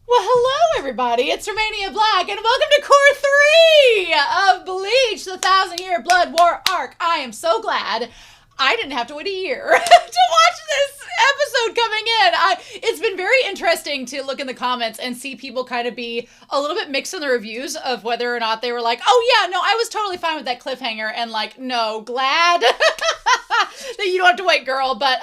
Well, hello everybody. It's Romania Black, and welcome to Cour 3 of Bleach, the Thousand Year Blood War arc. I am so glad I didn't have to wait a year to watch this episode coming in. It's been very interesting to look in the comments and see people kind of be a little bit mixed in the reviews of whether or not they were like, oh yeah, no, I was totally fine with that cliffhanger, and like, no, glad that you don't have to wait, girl. But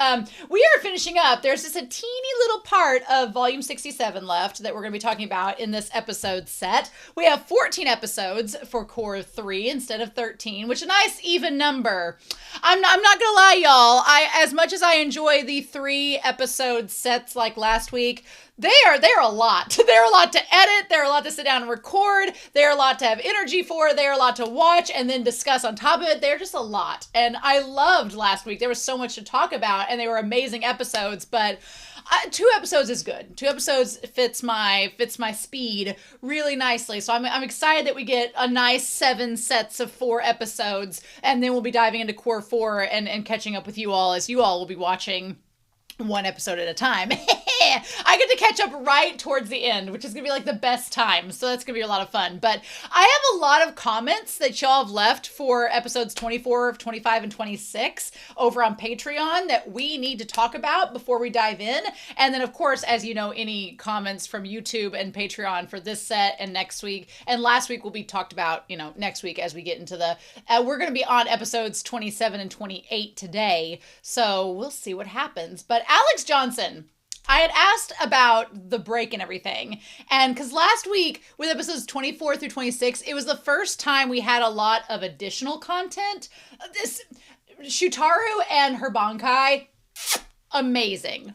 we are finishing up. There's just a teeny little part of volume 67 left that we're going to be talking about in this episode set. We have 14 episodes for Cour 3 instead of 13, which is a nice even number. I'm not gonna lie, y'all. As much as I enjoy the 3 episode sets like last week, they're a lot. They're a lot to edit. They're a lot to sit down and record. They're a lot to have energy for. They're a lot to watch and then discuss on top of it. They're just a lot. And I loved last week. There was so much to talk about, and they were amazing episodes. But 2 episodes is good. 2 episodes fits my speed really nicely. So I'm excited that we get a nice 7 sets of 4 episodes, and then we'll be diving into Cour 4 and catching up with you all as you all will be watching 1 episode at a time. I get to catch up right towards the end, which is going to be like the best time. So that's going to be a lot of fun. But I have a lot of comments that y'all have left for episodes 24, 25, and 26 over on Patreon that we need to talk about before we dive in. And then, of course, as you know, any comments from YouTube and Patreon for this set and next week. And last week will be talked about, next week as we get into the... we're going to be on episodes 27 and 28 today. So we'll see what happens. But Alex Johnson... I had asked about the break and everything, and because last week with episodes 24 through 26, it was the first time we had a lot of additional content. This Shutaru and her Bankai, amazing.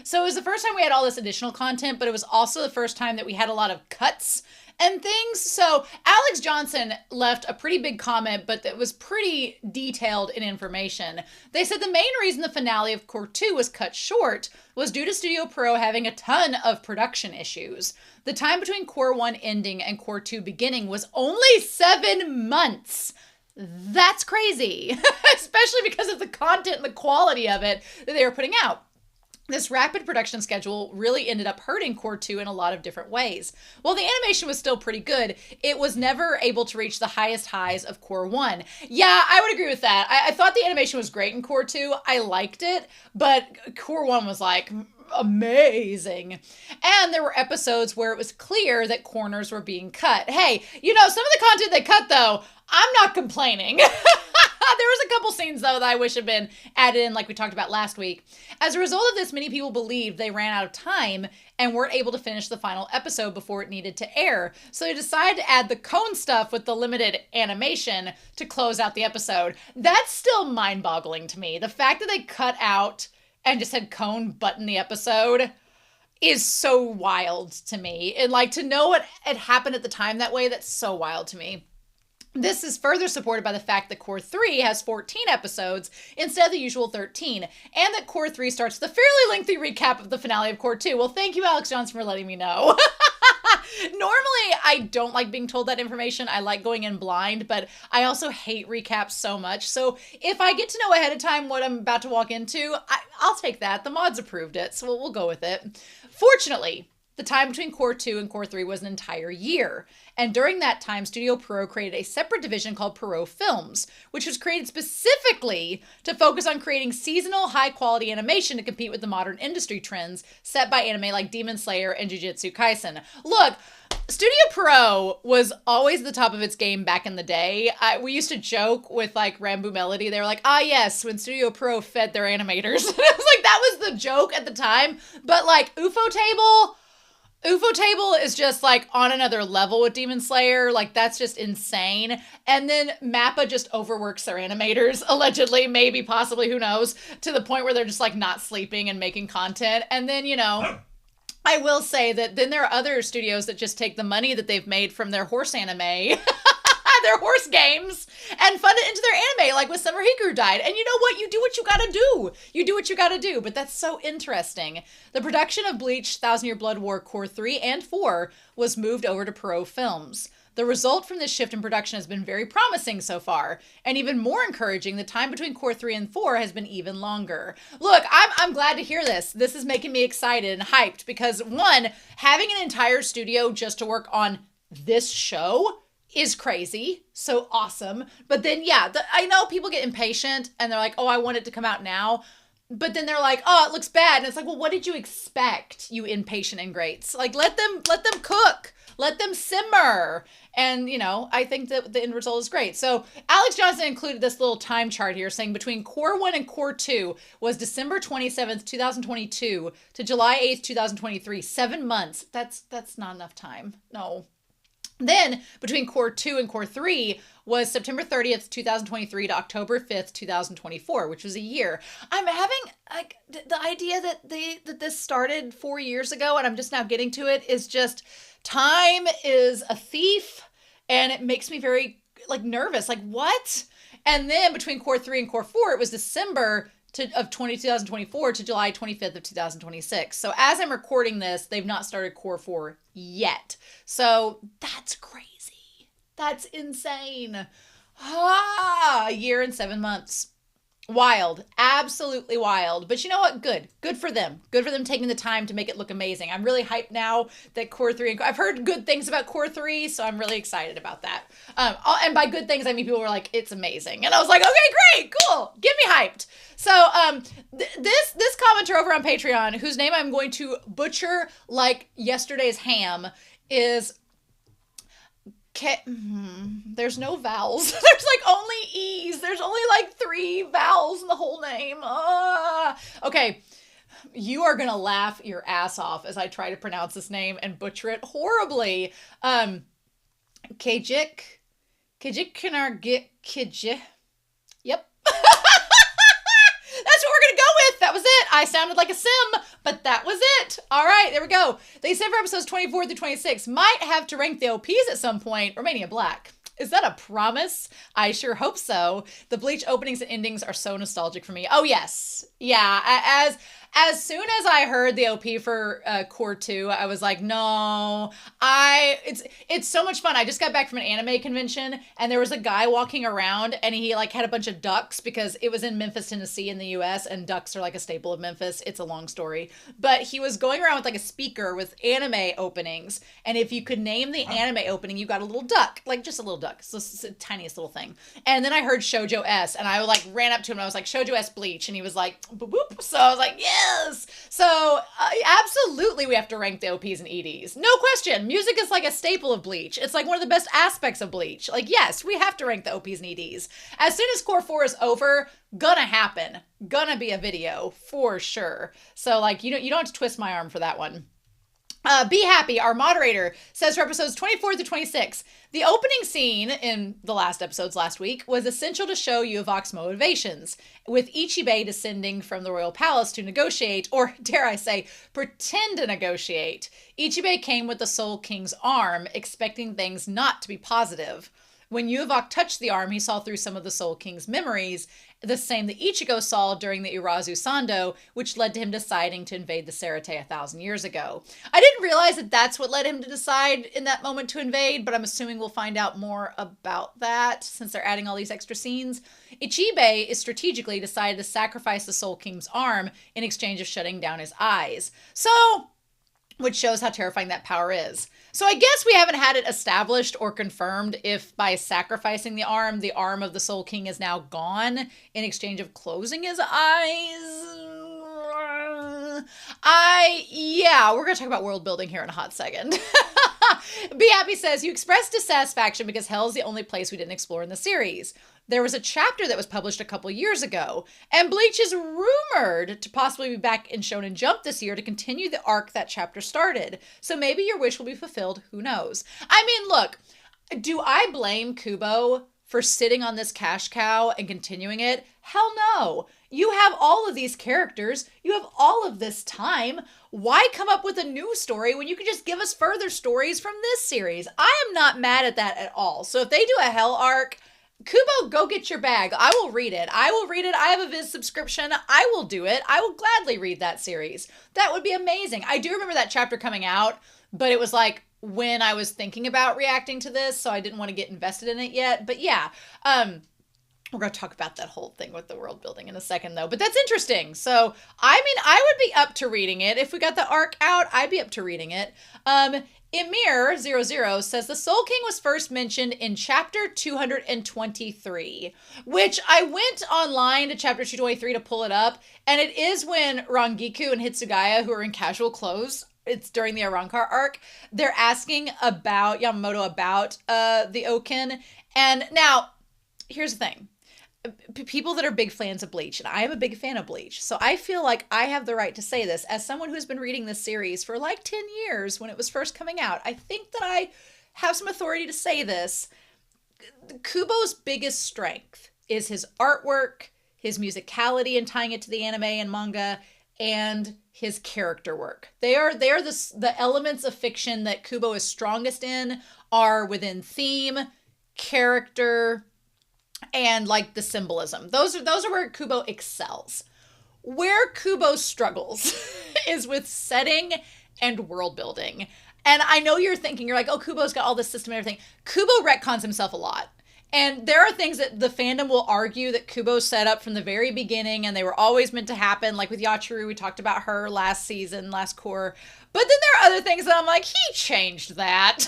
So it was the first time we had all this additional content, but it was also the first time that we had a lot of cuts and things. So Alex Johnson left a pretty big comment, but that was pretty detailed in information. They said the main reason the finale of Cour 2 was cut short was due to Studio Pro having a ton of production issues. The time between Cour 1 ending and Cour 2 beginning was only 7 months. That's crazy, especially because of the content and the quality of it that they were putting out. This rapid production schedule really ended up hurting Cour 2 in a lot of different ways. While the animation was still pretty good, it was never able to reach the highest highs of Cour 1. Yeah, I would agree with that. I thought the animation was great in Cour 2. I liked it, but Cour 1 was like... amazing. And there were episodes where it was clear that corners were being cut. Hey, some of the content they cut, though, I'm not complaining. There was a couple scenes, though, that I wish had been added in like we talked about last week. As a result of this, many people believed they ran out of time and weren't able to finish the final episode before it needed to air. So they decided to add the cone stuff with the limited animation to close out the episode. That's still mind-boggling to me. The fact that they cut out and just had cone button the episode is so wild to me. And like to know what had happened at the time that way, that's so wild to me. This is further supported by the fact that Cour 3 has 14 episodes instead of the usual 13, and that Cour 3 starts with a fairly lengthy recap of the finale of Cour 2. Well, thank you, Alex Johnson, for letting me know. Normally, I don't like being told that information. I like going in blind, but I also hate recaps so much. So if I get to know ahead of time what I'm about to walk into, I'll take that. The mods approved it, so we'll go with it. Fortunately, the time between Cour 2 and Cour 3 was an entire year. And during that time, Studio Pro created a separate division called Pro Films, which was created specifically to focus on creating seasonal, high-quality animation to compete with the modern industry trends set by anime like Demon Slayer and Jujutsu Kaisen. Look, Studio Pro was always the top of its game back in the day. We used to joke with like Rambo Melody. They were like, yes, when Studio Pro fed their animators. And it was like, that was the joke at the time. But like UFO Table is just like on another level with Demon Slayer. Like that's just insane. And then Mappa just overworks their animators, allegedly, maybe, possibly, who knows, to the point where they're just like not sleeping and making content. And then, I will say that then there are other studios that just take the money that they've made from their horse anime, their horse games, and fund it into their anime, like with Summer Hikaru died. And you know what? You do what you gotta do. You do what you gotta do. But that's so interesting. The production of Bleach, Thousand Year Blood War Cour 3 and 4 was moved over to Pro Films. The result from this shift in production has been very promising so far, and even more encouraging, the time between cour 3 and 4 has been even longer. Look, I'm glad to hear this. This is making me excited and hyped because, one, having an entire studio just to work on this show is crazy. So awesome. But then, yeah, I know people get impatient and they're like, oh, I want it to come out now. But then they're like, oh, it looks bad. And it's like, well, what did you expect, you impatient ingrates? Like, let them cook. Let them simmer. And, you know, I think that the end result is great. So Alex Johnson included this little time chart here saying between cour 1 and cour 2 was December 27th, 2022 to July 8th, 2023. 7 months. That's not enough time. No. Then between cour 2 and cour 3 was September 30th, 2023 to October 5th, 2024, which was a year. I'm having like the idea that this started 4 years ago and I'm just now getting to it is just time is a thief and it makes me very like nervous. Like what? And then between cour 3 and cour 4, it was December of 2024 to July 25th of 2026. So as I'm recording this, they've not started cour 4 yet. So that's crazy. That's insane. A year and 7 months. Wild. Absolutely wild. But you know what? Good. Good for them. Good for them taking the time to make it look amazing. I'm really hyped now that cour 3, I've heard good things about cour 3, so I'm really excited about that. And by good things, I mean people were like, it's amazing. And I was like, okay, great, cool. Get me hyped. So this commenter over on Patreon, whose name I'm going to butcher like yesterday's ham, is... There's no vowels. There's like only E's. There's only like 3 vowels in the whole name. Okay. You are going to laugh your ass off as I try to pronounce this name and butcher it horribly. Kajik Kinargit. Yep. That's what we're going to go with. That was it. I sounded like a sim, but that was it. All right, there we go. They said for episodes 24 through 26, might have to rank the OPs at some point. Romania Black. Is that a promise? I sure hope so. The Bleach openings and endings are so nostalgic for me. Oh, yes. Yeah, as soon as I heard the OP for cour 2, I was like, no, it's so much fun. I just got back from an anime convention and there was a guy walking around and he like had a bunch of ducks because it was in Memphis, Tennessee in the US and ducks are like a staple of Memphis. It's a long story, but he was going around with like a speaker with anime openings. And if you could name the anime opening, you got a little duck, like just a little duck. So it's the tiniest little thing. And then I heard Shoujo S and I like ran up to him and I was like, Shoujo S Bleach. And he was like, boop, boop. So I was like, yes. So absolutely we have to rank the OPs and EDs. No question. Music is like a staple of Bleach. It's like one of the best aspects of Bleach. Like, yes, we have to rank the OPs and EDs. As soon as cour 4 is over, gonna happen. Gonna be a video for sure. So like, you don't have to twist my arm for that one. Be Happy, our moderator, says for episodes 24 through 26, the opening scene in the last episodes last week was essential to show Yhwbach's motivations, with Ichigo descending from the royal palace to negotiate, or dare I say, pretend to negotiate. Ichigo came with the Soul King's arm, expecting things not to be positive. When Yhwbach touched the arm, he saw through some of the Soul King's memories, the same that Ichigo saw during the Urazu Sando, which led to him deciding to invade the Serete 1,000 years ago. I didn't realize that that's what led him to decide in that moment to invade, but I'm assuming we'll find out more about that since they're adding all these extra scenes. Ichigo is strategically decided to sacrifice the Soul King's arm in exchange of shutting down his eyes. So, which shows how terrifying that power is. So I guess we haven't had it established or confirmed if by sacrificing the arm of the Soul King is now gone in exchange of closing his eyes. We're going to talk about world building here in a hot second. Be Happy says, you expressed dissatisfaction because hell's the only place we didn't explore in the series. There was a chapter that was published a couple years ago, and Bleach is rumored to possibly be back in Shonen Jump this year to continue the arc that chapter started. So maybe your wish will be fulfilled. Who knows? I mean, look, do I blame Kubo for sitting on this cash cow and continuing it? Hell no. You have all of these characters. You have all of this time. Why come up with a new story when you can just give us further stories from this series? I am not mad at that at all. So if they do a hell arc, Kubo, go get your bag. I will read it. I have a Viz subscription. I will do it. I will gladly read that series. That would be amazing. I do remember that chapter coming out, but it was like when I was thinking about reacting to this, so I didn't want to get invested in it yet. But yeah, we're going to talk about that whole thing with the world building in a second, though. But that's interesting. So, I mean, I would be up to reading it. If we got the arc out, I'd be up to reading it. Emir00 says the Soul King was first mentioned in chapter 223, which I went online to chapter 223 to pull it up. And it is when Rangiku and Hitsugaya, who are in casual clothes, it's during the Arrancar arc, they're asking about Yamamoto about the Okin. And now, here's the thing. People that are big fans of Bleach, and I am a big fan of Bleach, so I feel like I have the right to say this as someone who's been reading this series for like 10 years when it was first coming out. I think that I have some authority to say this. Kubo's biggest strength is his artwork, his musicality and tying it to the anime and manga, and his character work. They are the elements of fiction that Kubo is strongest in are within theme, character, and like the symbolism. Those are where Kubo excels. Where Kubo struggles is with setting and world building. And I know you're thinking, you're like, oh, Kubo's got all this system and everything. Kubo retcons himself a lot. And there are things that the fandom will argue that Kubo set up from the very beginning and they were always meant to happen. Like with Yachiru, we talked about her last season, last cour. But then there are other things that I'm like, he changed that.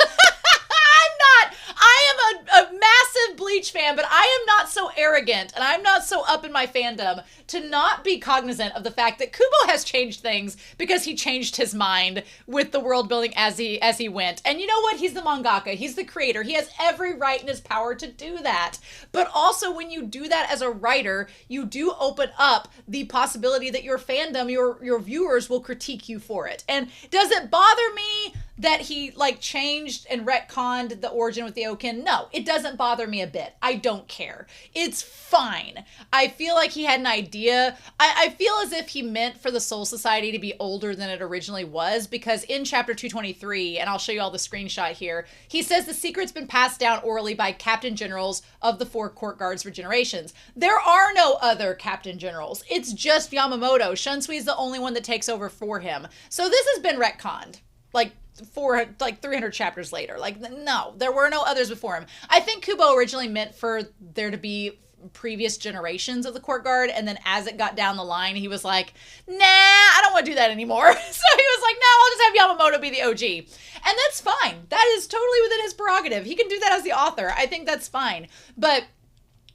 I am a massive Bleach fan, but I am not so arrogant and I'm not so up in my fandom to not be cognizant of the fact that Kubo has changed things because he changed his mind with the world building as he went. And you know what? He's the mangaka. He's the creator. He has every right in his power to do that. But also when you do that as a writer, you do open up the possibility that your fandom, your viewers will critique you for it. And does it bother me that he like changed and retconned the origin with the Okin? No, it doesn't bother me a bit. I don't care. It's fine. I feel like he had an idea. I feel as if he meant for the Soul Society to be older than it originally was, because in chapter 223, and I'll show you all the screenshot here, he says the secret's been passed down orally by captain generals of the 4 court guards for generations. There are no other captain generals. It's just Yamamoto. Shunsui is the only one that takes over for him. So this has been retconned. Like 300 chapters later. Like, no, there were no others before him. I think Kubo originally meant for there to be previous generations of the court guard, and then as it got down the line, he was like, nah, I don't want to do that anymore. So he was like, no, I'll just have Yamamoto be the OG. And that's fine. That is totally within his prerogative. He can do that as the author. I think that's fine. But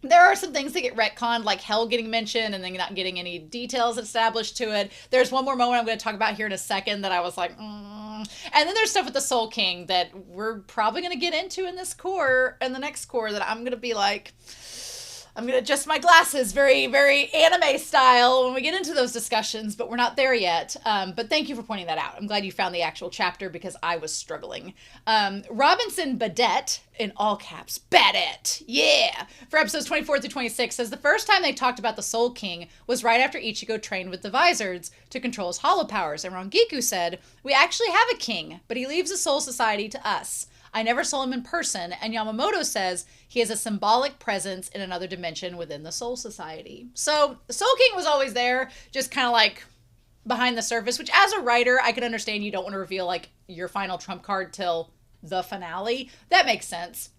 there are some things that get retconned, like Hell getting mentioned and then not getting any details established to it. There's one more moment I'm going to talk about here in a second that I was like, And then there's stuff with the Soul King that we're probably going to get into in this cour and the next cour that I'm going to be like, I'm going to adjust my glasses very, very anime style when we get into those discussions, but we're not there yet. But thank you for pointing that out. I'm glad you found the actual chapter because I was struggling. Robinson Badet, in all caps, Badet, yeah, for episodes 24 through 26, says the first time they talked about the Soul King was right after Ichigo trained with the Vizards to control his hollow powers, and Rangiku said, we actually have a king, but he leaves the Soul Society to us. I never saw him in person, and Yamamoto says he has a symbolic presence in another dimension within the Soul Society. So the Soul King was always there, just kind of like behind the surface, which as a writer, I can understand you don't want to reveal like your final trump card till the finale. That makes sense.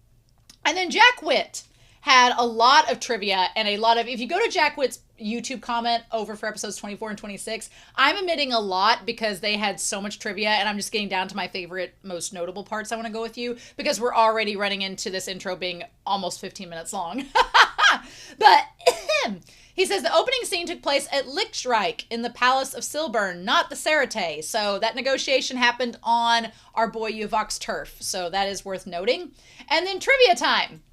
And then Jack Witt had a lot of trivia and a lot of, if you go to Jack Witt's YouTube comment over for episodes 24 and 26, I'm omitting a lot because they had so much trivia and I'm just getting down to my favorite, most notable parts I want to go with you because we're already running into this intro being almost 15 minutes long. But he says the opening scene took place at Lichtreich in the Palace of Silburn, not the Sarate. So that negotiation happened on our boy Yhwbach's turf. So that is worth noting. And then trivia time.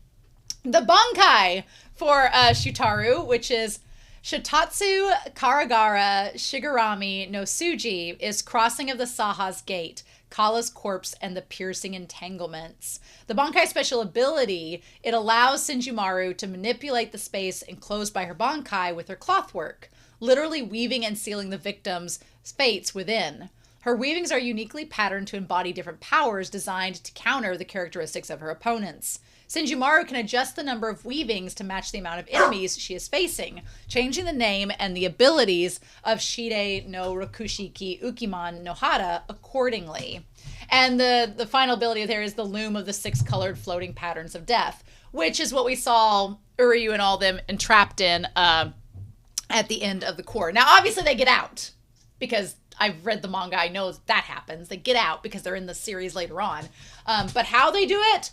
The Bankai for Shutaru, which is Shitatsu Karagara Shigarami no Suji, is Crossing of the Saha's Gate, Kala's Corpse, and the Piercing Entanglements. The Bankai special ability, it allows Senjumaru to manipulate the space enclosed by her Bankai with her clothwork, literally weaving and sealing the victim's fates within. Her weavings are uniquely patterned to embody different powers designed to counter the characteristics of her opponents. Senjumaru can adjust the number of weavings to match the amount of enemies she is facing, changing the name and the abilities of Shide no Rokushiki Ukiman no Hara accordingly. And the final ability there is the loom of the 6 colored floating patterns of death, which is what we saw Uryu and all them entrapped in at the end of the cour. Now, obviously, they get out because I've read the manga. I know that happens. They get out because they're in the series later on. But how they do it,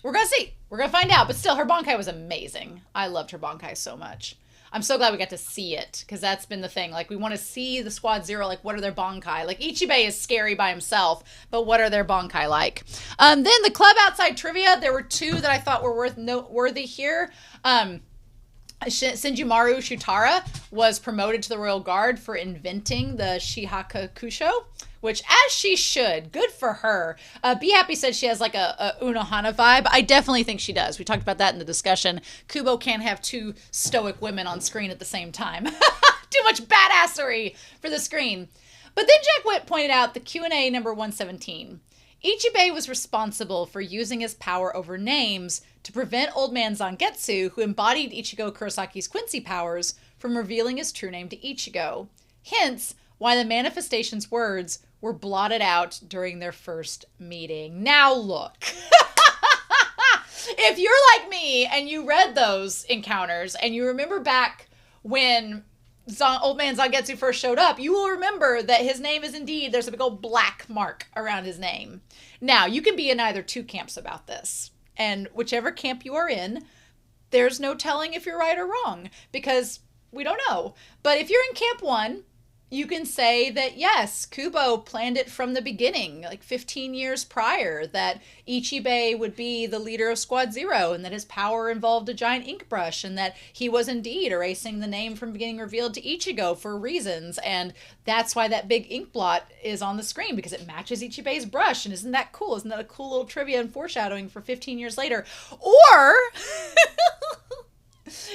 we're going to see. We're going to find out. But still, her Bankai was amazing. I loved her Bankai so much. I'm so glad we got to see it because that's been the thing. Like, we want to see the Squad Zero. Like, what are their Bankai? Like, Ichigo is scary by himself, but what are their Bankai like? Then the club outside trivia, there were 2 that I thought were noteworthy here. Senjumaru Shutara was promoted to the Royal Guard for inventing the Shihaka Kusho, which, as she should, good for her. Be Happy said she has like a Unohana vibe. I definitely think she does. We talked about that in the discussion. Kubo can't have 2 stoic women on screen at the same time. Too much badassery for the screen. But then Jack Witt pointed out the Q&A number 117. Ichigo was responsible for using his power over names to prevent Old Man Zangetsu, who embodied Ichigo Kurosaki's Quincy powers, from revealing his true name to Ichigo. Hence, why the manifestation's words were blotted out during their first meeting. Now look. If you're like me and you read those encounters and you remember back when Old Man Zangetsu first showed up, you will remember that his name is indeed, there's a big old black mark around his name. Now, you can be in either 2 camps about this. And whichever camp you are in, there's no telling if you're right or wrong because we don't know. But if you're in camp 1, you can say that, yes, Kubo planned it from the beginning, like 15 years prior, that Ichigo would be the leader of Squad Zero and that his power involved a giant ink brush and that he was indeed erasing the name from being revealed to Ichigo for reasons. And that's why that big ink blot is on the screen because it matches Ichigo's brush. And isn't that cool? Isn't that a cool little trivia and foreshadowing for 15 years later? Or...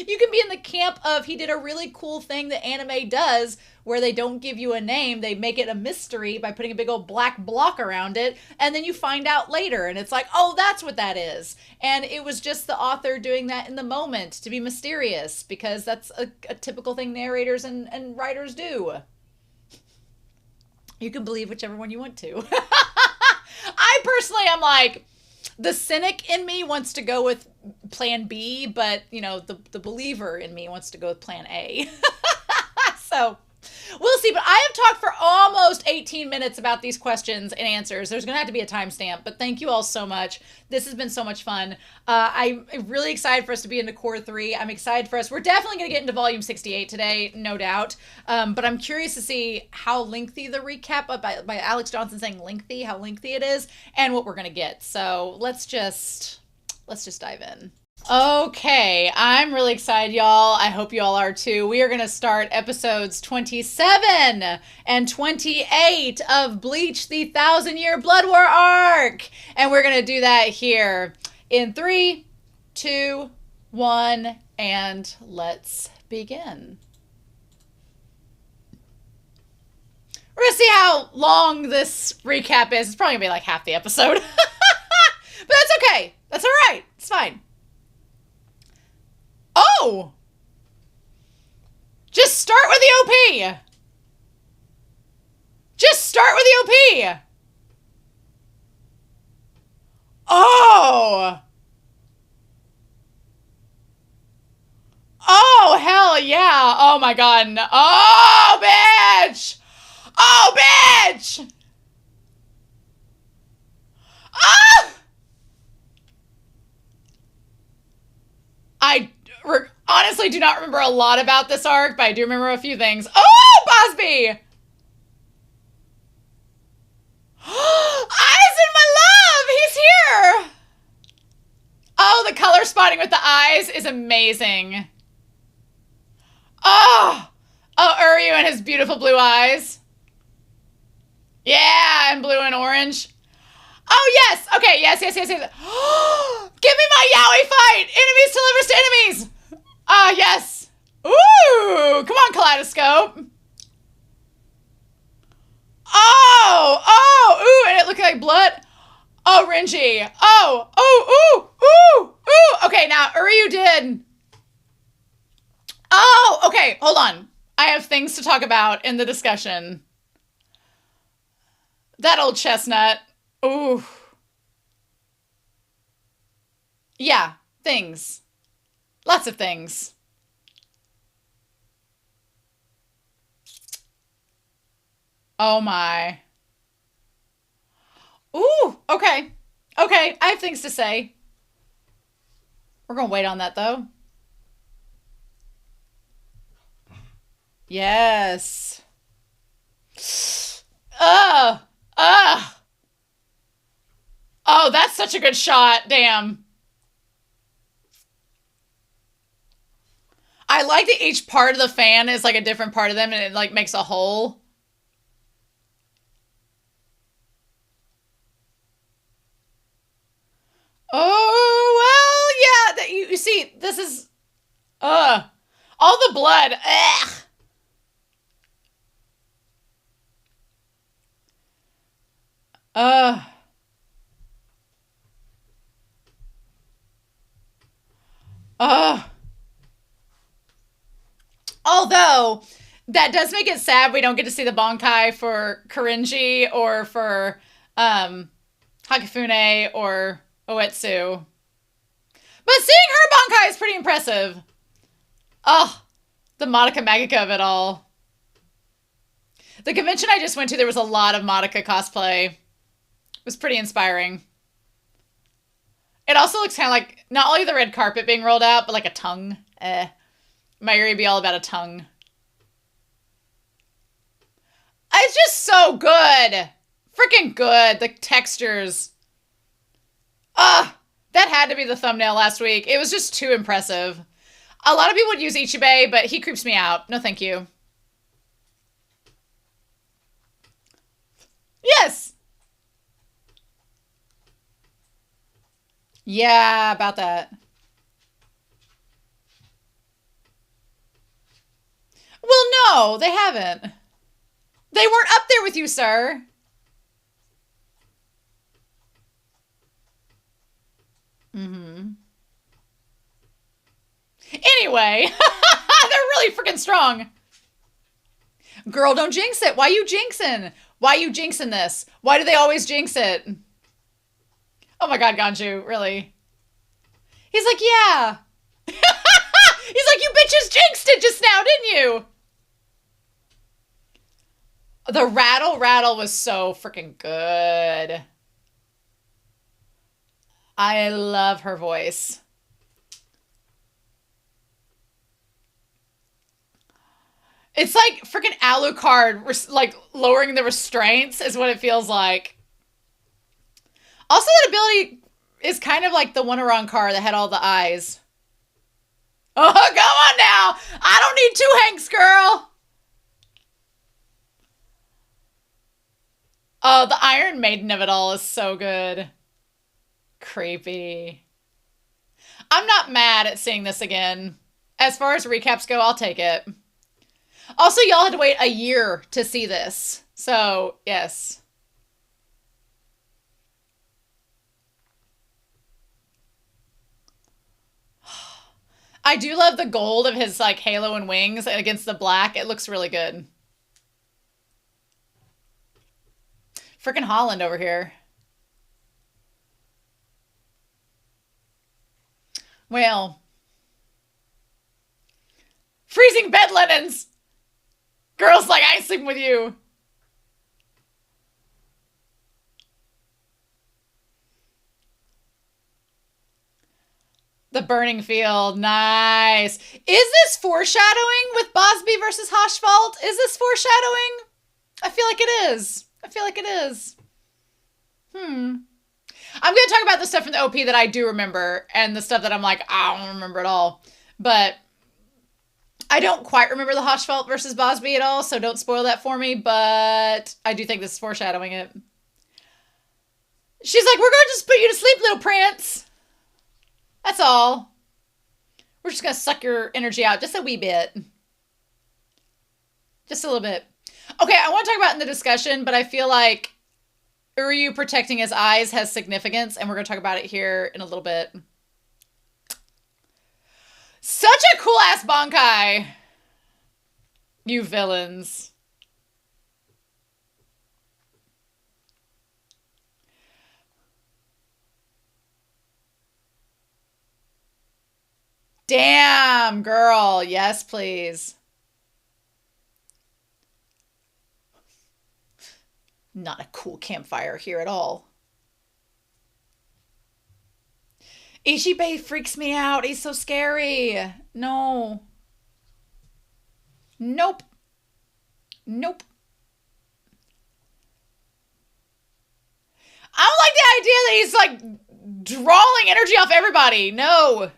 you can be in the camp of he did a really cool thing that anime does where they don't give you a name. They make it a mystery by putting a big old black block around it. And then you find out later. And it's like, oh, that's what that is. And it was just the author doing that in the moment to be mysterious because that's a typical thing narrators and writers do. You can believe whichever one you want to. I personally am like... the cynic in me wants to go with plan B, but, you know, the believer in me wants to go with plan A. So, we'll see. But I have talked for almost 18 minutes about these questions and answers. There's going to have to be a timestamp, but thank you all so much. This has been so much fun. I'm really excited for us to be into Cour 3. I'm excited for us. We're definitely going to get into Volume 68 today, no doubt. But I'm curious to see how lengthy the recap by Alex Johnson saying lengthy, how lengthy it is, and what we're going to get. So let's just dive in. Okay, I'm really excited, y'all. I hope you all are too. We are going to start episodes 27 and 28 of Bleach, the 1,000-Year Blood War arc. And we're going to do that here in 3, 2, 1, and let's begin. We're going to see how long this recap is. It's probably going to be like half the episode. But that's okay. That's all right. It's fine. Oh! Just start with the OP! Just start with the OP! Oh! Oh, hell yeah! Oh my god. No. Oh, bitch! Oh, bitch! Ah! I honestly do not remember a lot about this arc, but I do remember a few things. Oh, Bosby! Eyes in my love! He's here! Oh, the color spotting with the eyes is amazing. Oh! Oh, Uryu and his beautiful blue eyes. Yeah, and blue and orange. Oh, yes! Okay, yes. Give me my yaoi fight! Enemies to lovers to enemies! Ah, yes! Ooh! Come on, Kaleidoscope! Oh! Ooh, and it looked like blood. Oh, Renji. Ooh! Okay, now, Uryu did... Oh, okay, hold on. I have things to talk about in the discussion. That old chestnut. Ooh. Yeah, things. Lots of things. Oh my. Ooh, okay. Okay, I have things to say. We're gonna wait on that though. Yes. Ugh. Ugh. Oh, that's such a good shot. Damn. I like that each part of the fan is like a different part of them and it like makes a whole. Oh, well, yeah. You see, this is. Ugh. All the blood. Ugh. Ugh. Ugh. Although, that does make it sad we don't get to see the Bonkai for Korinji or for um, Hakifune or Oetsu. But seeing her Bonkai is pretty impressive. Oh, the Madoka Magica of it all. The convention I just went to, there was a lot of Madoka cosplay. It was pretty inspiring. It also looks kind of like not only the red carpet being rolled out, but like a tongue. My area be all about a tongue. It's just so good. Freaking good. The textures. Ugh. That had to be the thumbnail last week. It was just too impressive. A lot of people would use Ichigo, but he creeps me out. No, thank you. Yes. Yeah, about that. Well, no, they haven't. They weren't up there with you, sir. Mm-hmm. Anyway, they're really freaking strong. Girl, don't jinx it. Why you jinxing? Why you jinxing this? Why do they always jinx it? Oh my god, Ganju, really? He's like, yeah. He's like, you bitches jinxed it just now, didn't you? The rattle was so freaking good. I love her voice. It's like freaking Alucard, like lowering the restraints is what it feels like. Also, that ability is kind of like the one around car that had all the eyes. Oh, come on now. I don't need two Hanks, girl. Oh, the Iron Maiden of it all is so good. Creepy. I'm not mad at seeing this again. As far as recaps go, I'll take it. Also, y'all had to wait a year to see this. So, yes. I do love the gold of his like halo and wings against the black. It looks really good. Freaking Holland over here. Well. Freezing bed linens! Girls like, I ain't sleeping with you. The burning field. Nice. Is this foreshadowing with Bosby versus Hoshvalt? Is this foreshadowing? I feel like it is. I feel like it is. I'm going to talk about the stuff from the OP that I do remember and the stuff that I'm like, I don't remember at all. But I don't quite remember the Hoshvalt versus Bosby at all, so don't spoil that for me. But I do think this is foreshadowing it. She's like, we're going to just put you to sleep, little prince. That's all. We're just going to suck your energy out just a wee bit. Just a little bit. Okay, I want to talk about in the discussion, but I feel like Uryu protecting his eyes has significance, and we're going to talk about it here in a little bit. Such a cool-ass Bankai. You villains. Damn, girl. Yes, please. Not a cool campfire here at all. Ichigo freaks me out. He's so scary. No. Nope. Nope. I don't like the idea that he's like drawing energy off everybody. No.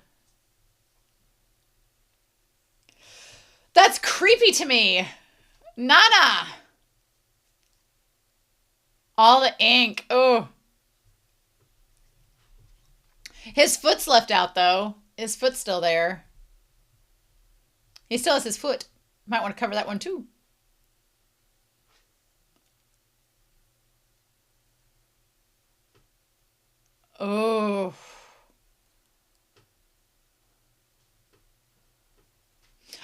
That's creepy to me. Nana. All the ink. Oh. His foot's left out, though. His foot's still there. He still has his foot. Might want to cover that one, too. Oh.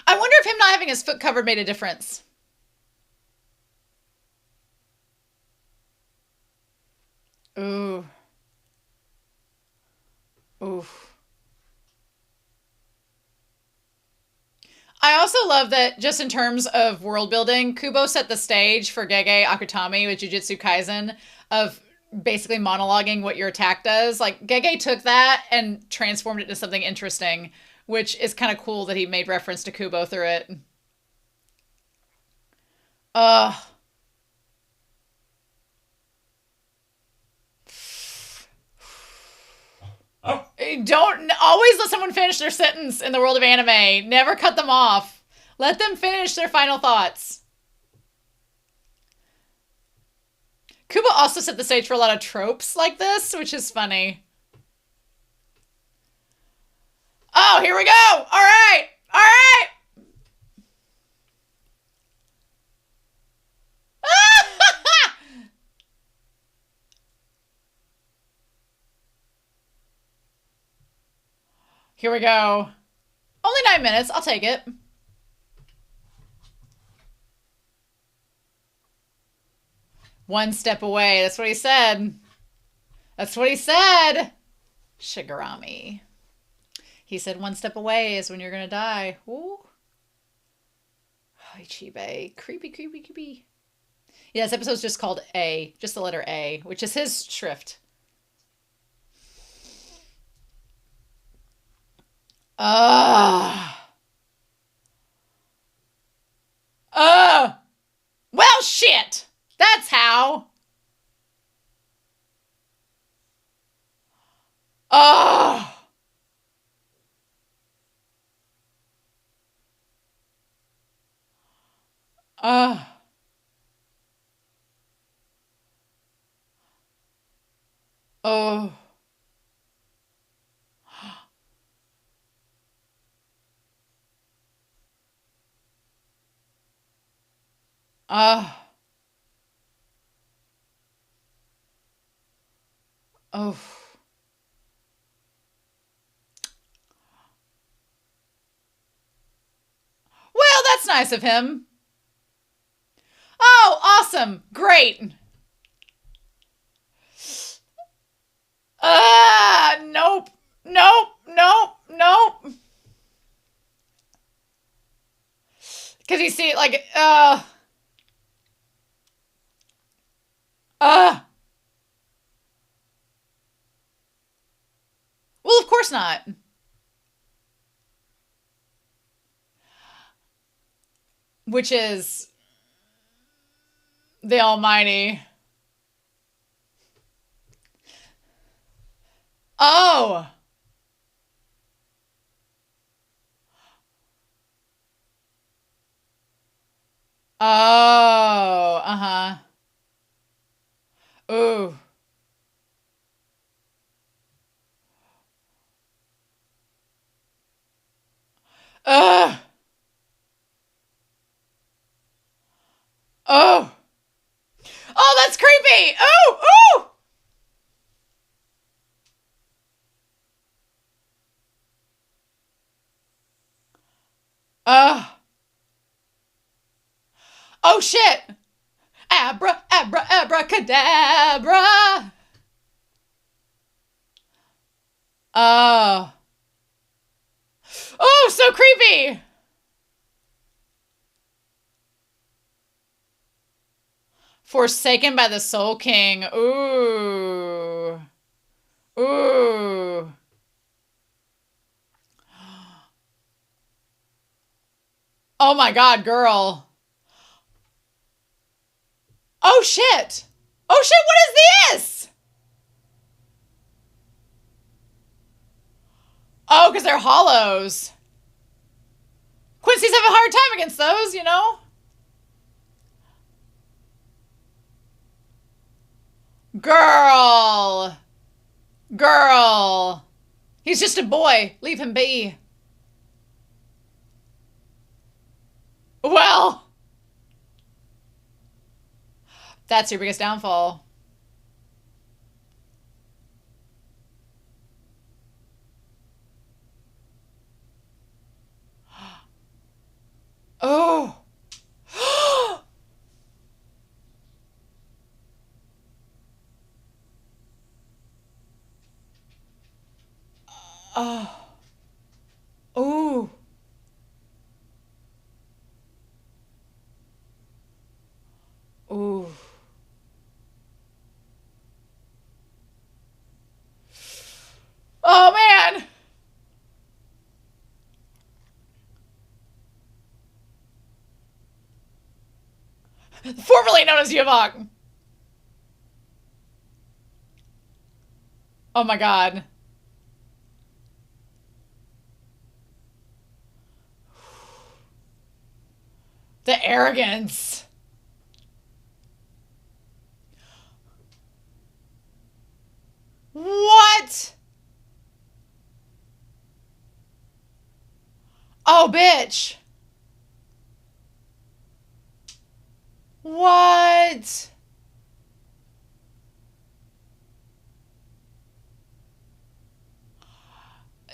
I wonder if him not having his foot covered made a difference. Ooh. Ooh. I also love that just in terms of world building, Kubo set the stage for Gege Akutami with Jujutsu Kaisen of basically monologuing what your attack does. Like, Gege took that and transformed it into something interesting, which is kind of cool that he made reference to Kubo through it. Ugh. Don't always let someone finish their sentence in the world of anime. Never cut them off. Let them finish their final thoughts. Kubo also set the stage for a lot of tropes like this, which is funny. Oh, here we go. All right. All right. Here we go. Only 9 minutes. I'll take it. One step away. That's what he said. That's what he said. Shigarami. He said one step away is when you're going to die. Ooh. Ichigo. Creepy, creepy, creepy. Yeah, this episode's just called A. Just the letter A, which is his shrift. Well, shit. That's how. Oh. Oh. Oh. Oh. Oh. Well, that's nice of him. Oh, awesome. Great. Nope. Nope. Nope. Nope. Because you see, like, well, of course not. Which is the Almighty. Oh. Oh. Uh-huh. Ooh. Ugh. Oh. Oh, that's creepy. Oh, oh. Oh, shit. Abra, abra, abracadabra. Oh. Oh, so creepy. Forsaken by the Soul King. Ooh. Ooh. Oh my god, girl. Oh shit. Oh shit, what is this? Oh, because they're hollows. Quincy's have a hard time against those, you know? Girl. Girl. He's just a boy. Leave him be. Well. That's your biggest downfall. Oh. Oh. Ooh. Ooh. Oh man. Formerly known as Yhwbach. Oh my god. The arrogance. What? Oh, bitch. What?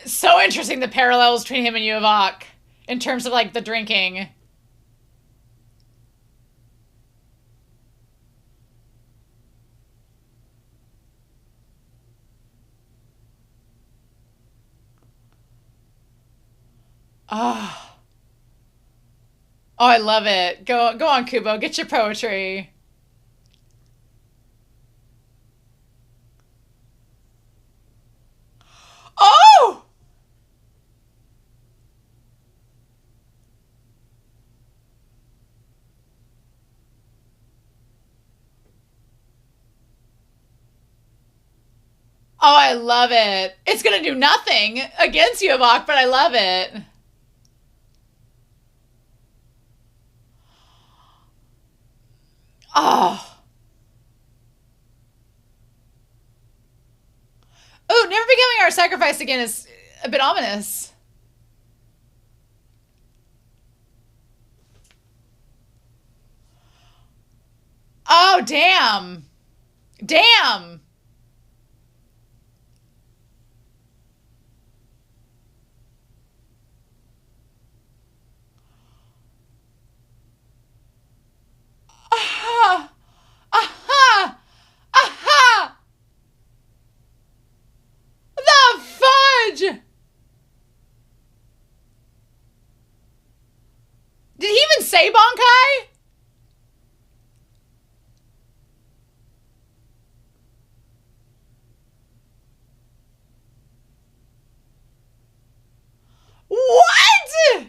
So interesting, the parallels between him and Yhwbach in terms of like the drinking. Oh. Oh, I love it. Go on, Kubo. Get your poetry. Oh! Oh, I love it. It's gonna do nothing against Yhwbach, but I love it. Oh. Oh, never becoming our sacrifice again is a bit ominous. Oh, damn. Damn. Aha! Aha! Aha! The fudge! Did he even say Bonkai? What?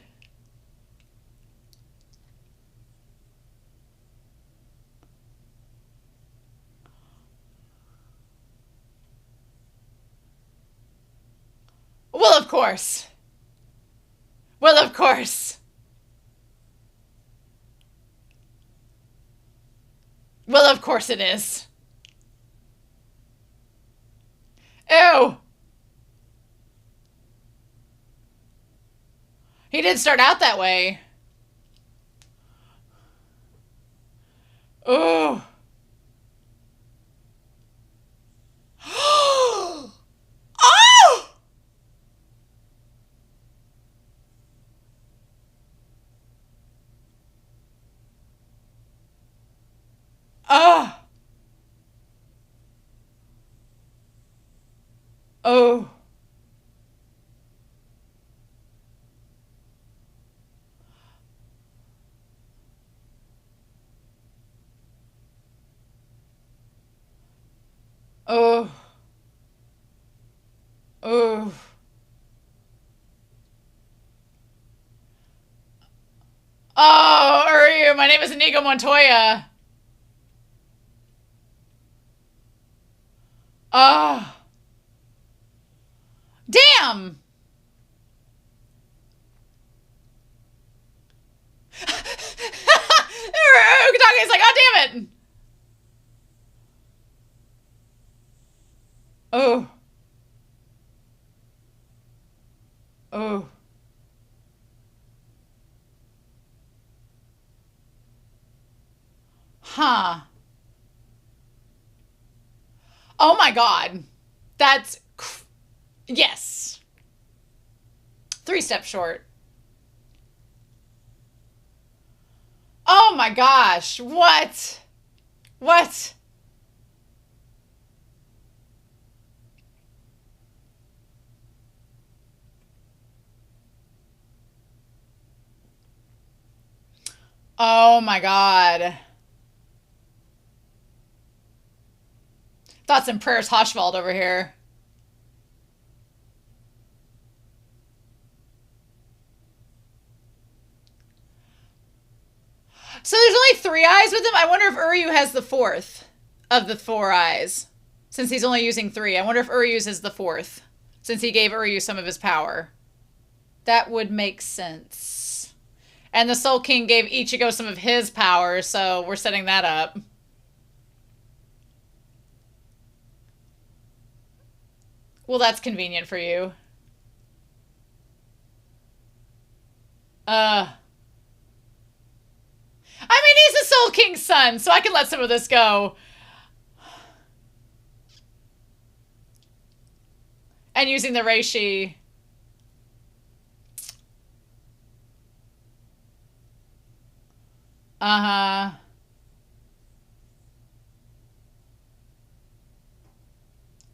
Well, of course. Well, of course. Well, of course it is. Ew. He did start out that way. Ooh. Oh! Oh. Oh. my name is Inigo Montoya. Oh. Damn! Ukitage's like, oh, damn it! Oh. Oh. Huh. Oh my god. That's... Yes. 3 steps short. Oh my gosh. What? What? Oh my god. Thoughts and prayers, Hoshvald over here. So there's only 3 eyes with him? I wonder if Uryu has the 4th of the 4 eyes. Since he's only using 3. I wonder if Uryu's is the 4th. Since he gave Uryu some of his power. That would make sense. And the Soul King gave Ichigo some of his power, so we're setting that up. Well, that's convenient for you. I mean, he's the Soul King's son, so I can let some of this go. And using the Reishi. Uh-huh.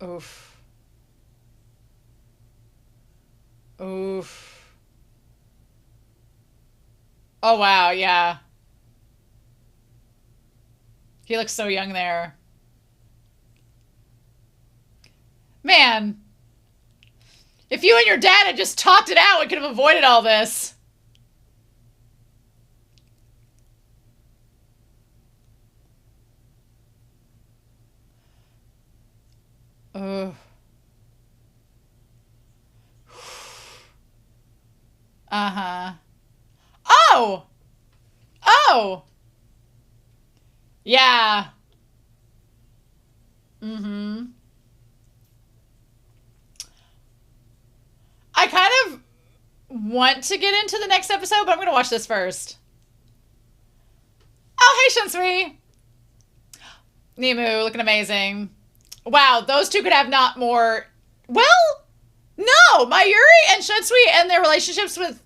Oof. Oof. Oh, wow, yeah. He looks so young there. Man. If you and your dad had just talked it out, we could have avoided all this. Ugh. Uh-huh. Oh! Oh! Yeah. Mm-hmm. I kind of want to get into the next episode, but I'm going to watch this first. Oh, hey, Shunsui. Nemu, looking amazing. Wow, those two could have not more... Well, no! Mayuri and Shunsui and their relationships with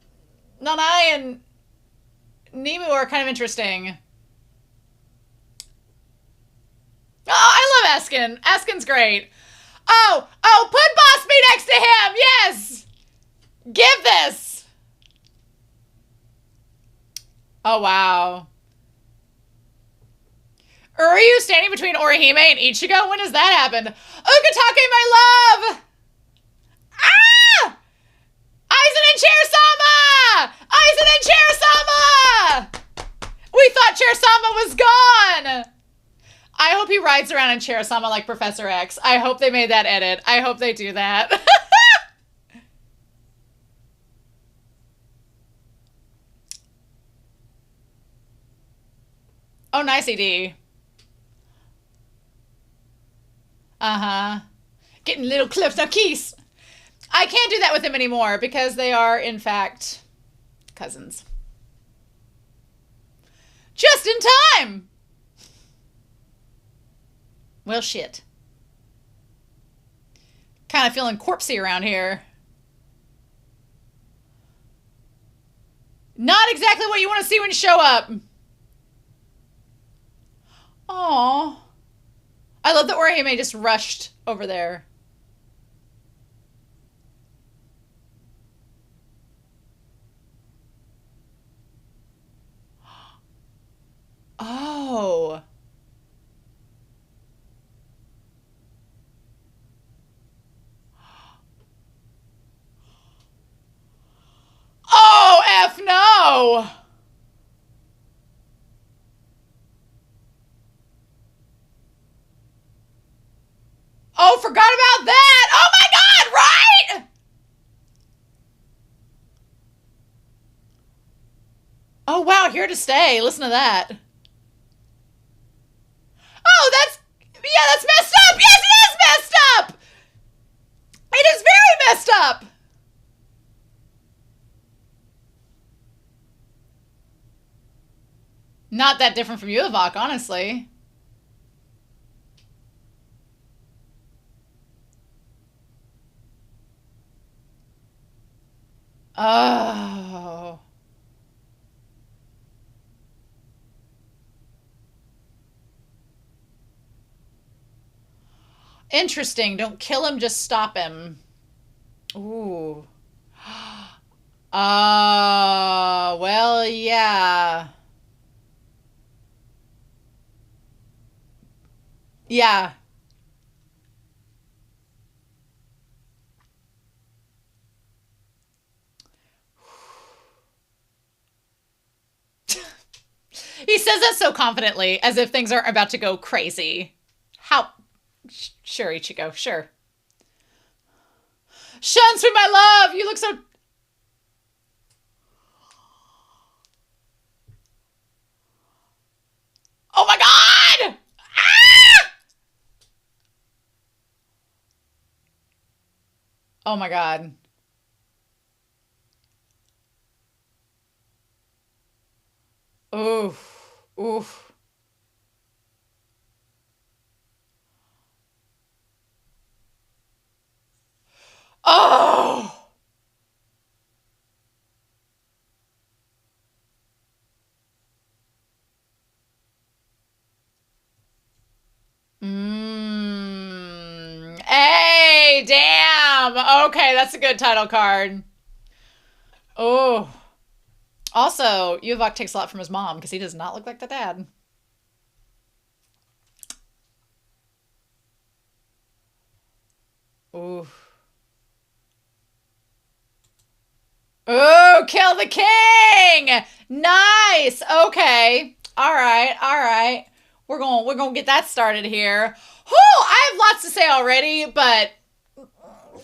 Nanai and Nemu are kind of interesting. Oh, I love Eskin. Eskin's great. Oh, put Boss B next to him. Yes. Give this. Oh, wow. Uryu standing between Orihime and Ichigo? When does that happen? Ukitake, my love. Ah! Aizen and Chair-sama! Aizen and Chair-sama! We thought Chair-sama was gone. I hope he rides around in Chair-sama like Professor X. I hope they made that edit. I hope they do that. Oh, nice ED. Uh-huh. Getting a little close now, Keys. I can't do that with him anymore because they are, in fact, cousins. Just in time! Well, shit. Kind of feeling corpsey around here. Not exactly what you want to see when you show up. Aww. I love that Orihime just rushed over there. Oh. Oh, F no! Oh, forgot about that! Oh my god, right? Oh wow, here to stay. Listen to that. Oh, that's messed up! Yes, it is messed up! It is very messed up! Not that different from Yhwbach, honestly. Oh. Interesting. Don't kill him, just stop him. Ooh. Well, yeah. Yeah. He says that so confidently, as if things aren't about to go crazy. How? Sure, Ichigo, sure. Shun, sweet my love, you look so... Oh my god! Ah! Oh my god. Oof. Oof. Oh! Hey, damn. Okay, that's a good title card. Oh. Also, Yhwbach takes a lot from his mom because he does not look like the dad. Ooh. Ooh, kill the king! Nice. Okay. All right. All right. We're going to get that started here. Whew, I have lots to say already, but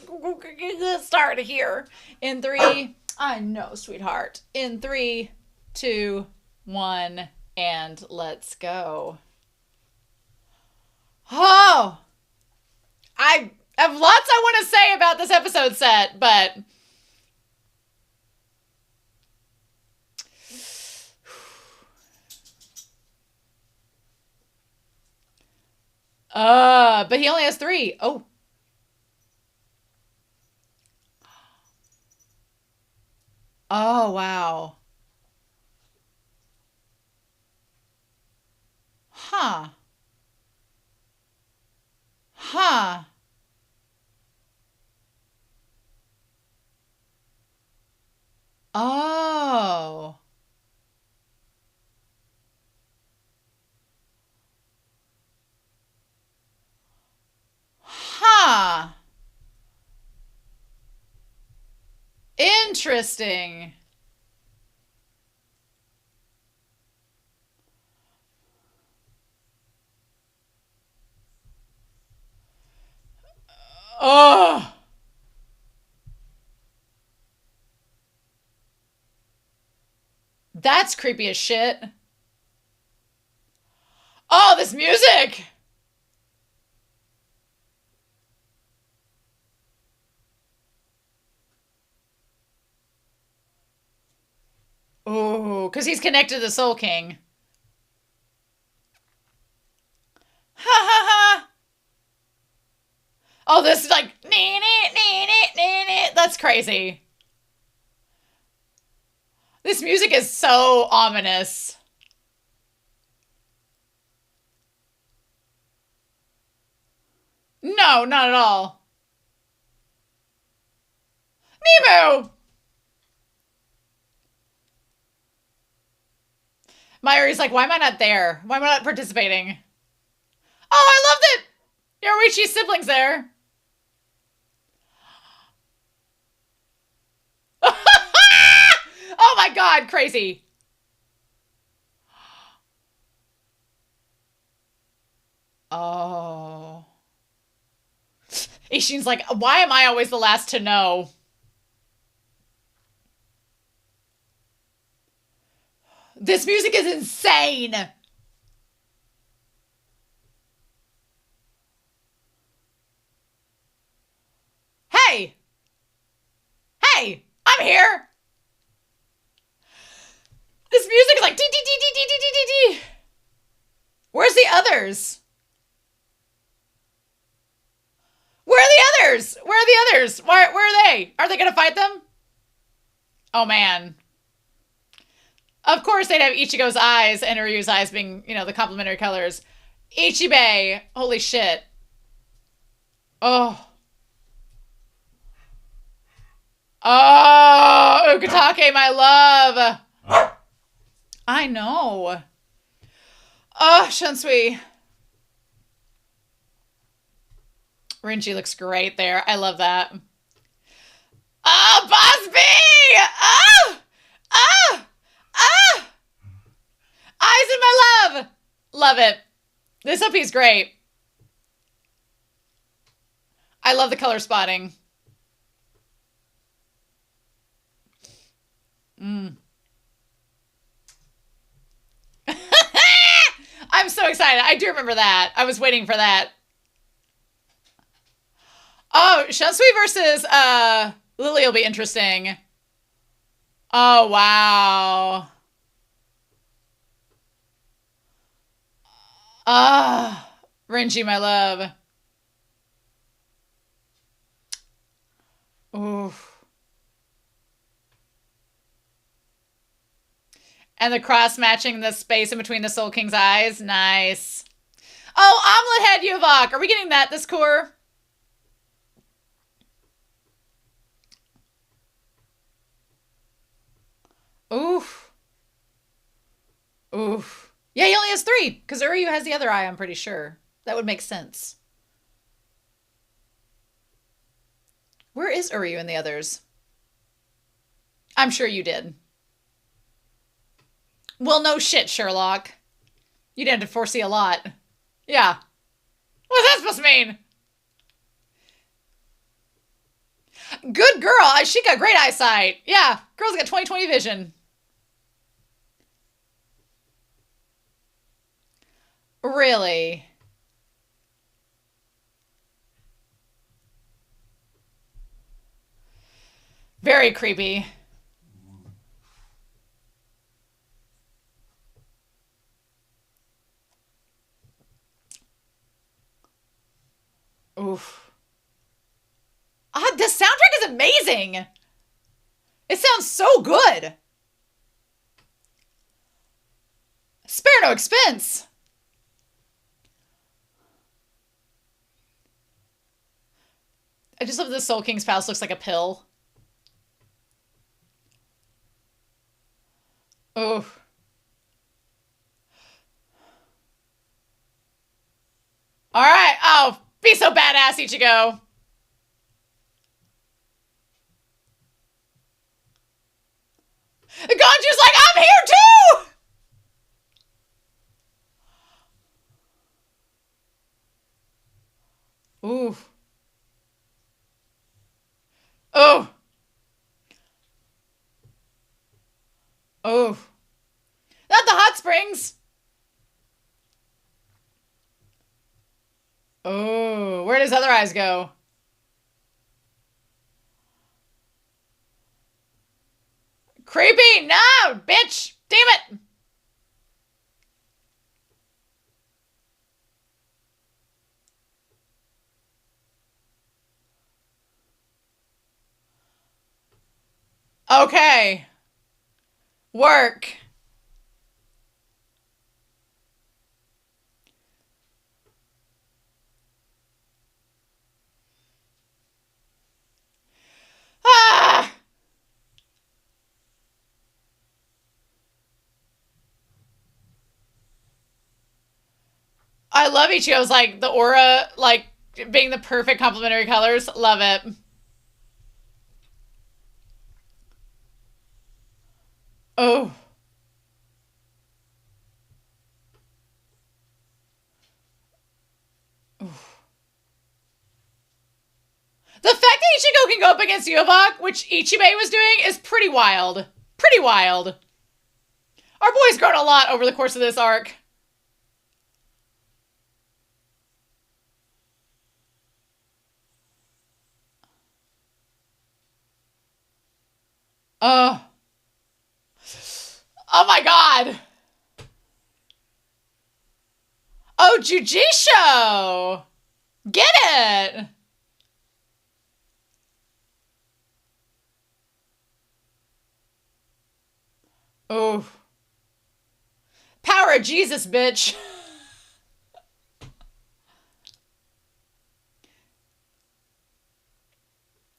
we'll get started here in 3. I know, sweetheart. In 3, 2, 1, and let's go. Oh, I have lots I want to say about this episode set, but but he only has 3. Oh. Oh, wow. Huh. Huh. Oh. Huh. Interesting. Oh. That's creepy as shit. Oh, this music. Oh, because he's connected to the Soul King. Ha ha ha. Oh, this is like, that's crazy. This music is so ominous. No, not at all. Nemo! Mayuri's like, why am I not there? Why am I not participating? Oh, I love that Yoruichi's siblings there. Oh my god, crazy. Oh. Ishin's like, why am I always the last to know? This music is insane. Hey! Hey! I'm here! This music is like dee dee dee dee dee dee dee dee. Where's the others? Where are the others? Where are the others? Where are they? Are they gonna fight them? Oh man. Of course they'd have Ichigo's eyes and Ryu's eyes being, you know, the complementary colors. Ichibei. Holy shit. Oh. Oh, Ukitake, my love. I know. Oh, Shunsui. Rinji looks great there. I love that. Oh, Boss B! Oh! Oh! Oh! Eyes in my love! Love it. This OP is great. I love the color spotting. I'm so excited. I do remember that. I was waiting for that. Oh, Shunsui versus Lily will be interesting. Oh, wow. Ah, Renji, my love. Oof. And the cross matching the space in between the Soul King's eyes. Nice. Oh, Omelet Head Yhwbach. Are we getting that this cour? Oof. Oof. Yeah, he only has 3, because Uryu has the other eye, I'm pretty sure. That would make sense. Where is Uryu and the others? I'm sure you did. Well, no shit, Sherlock. You didn't have to foresee a lot. Yeah. What's that supposed to mean? Good girl. She got great eyesight. Yeah, girl's got 20/20 vision. Really? Very creepy. Oof. Ah, this soundtrack is amazing. It sounds so good. Spare no expense. I just love the Soul King's palace looks like a pill. Oof. All right. Oh, be so badass, Ichigo. Gonju's like, I'm here too! Ooh. Oh. Oh. Not the hot springs. Oh. Where does other eyes go? Creepy! No! Bitch! Damn it! Okay. Work. Ah! I love Ichigo's, like, the aura, like, being the perfect complementary colors. Love it. Oh. Oof. can go up against Yhwbach, which Ichigo was doing, is pretty wild. Pretty wild. Our boy's grown a lot over the course of this arc. Oh. Oh my god. Oh, Jujisho. Get it. Oh. Power of Jesus, bitch.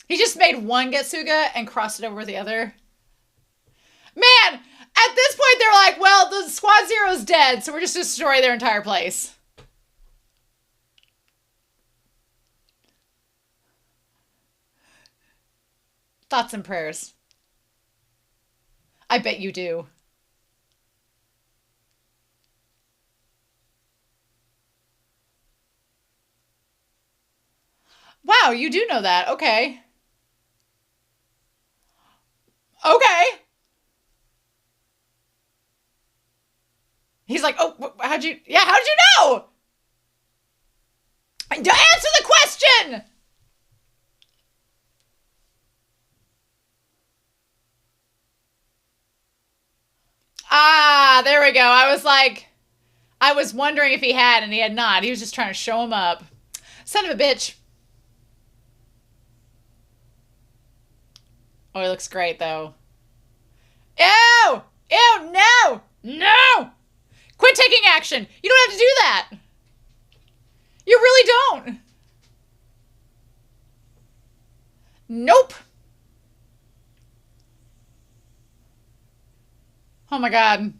He just made one Getsuga and crossed it over with the other. Man, at this point they're like, well, the Squad Zero's dead, so we're just destroy their entire place. Thoughts and prayers. I bet you do. Wow, you do know that. Okay. Okay. He's like, oh, how'd you know? Answer the question! Ah, there we go. I was wondering if he had, and he had not. He was just trying to show him up. Son of a bitch. Oh, he looks great, though. Ew! Ew, no! No! Quit taking action! You don't have to do that! You really don't! Nope! Oh my god.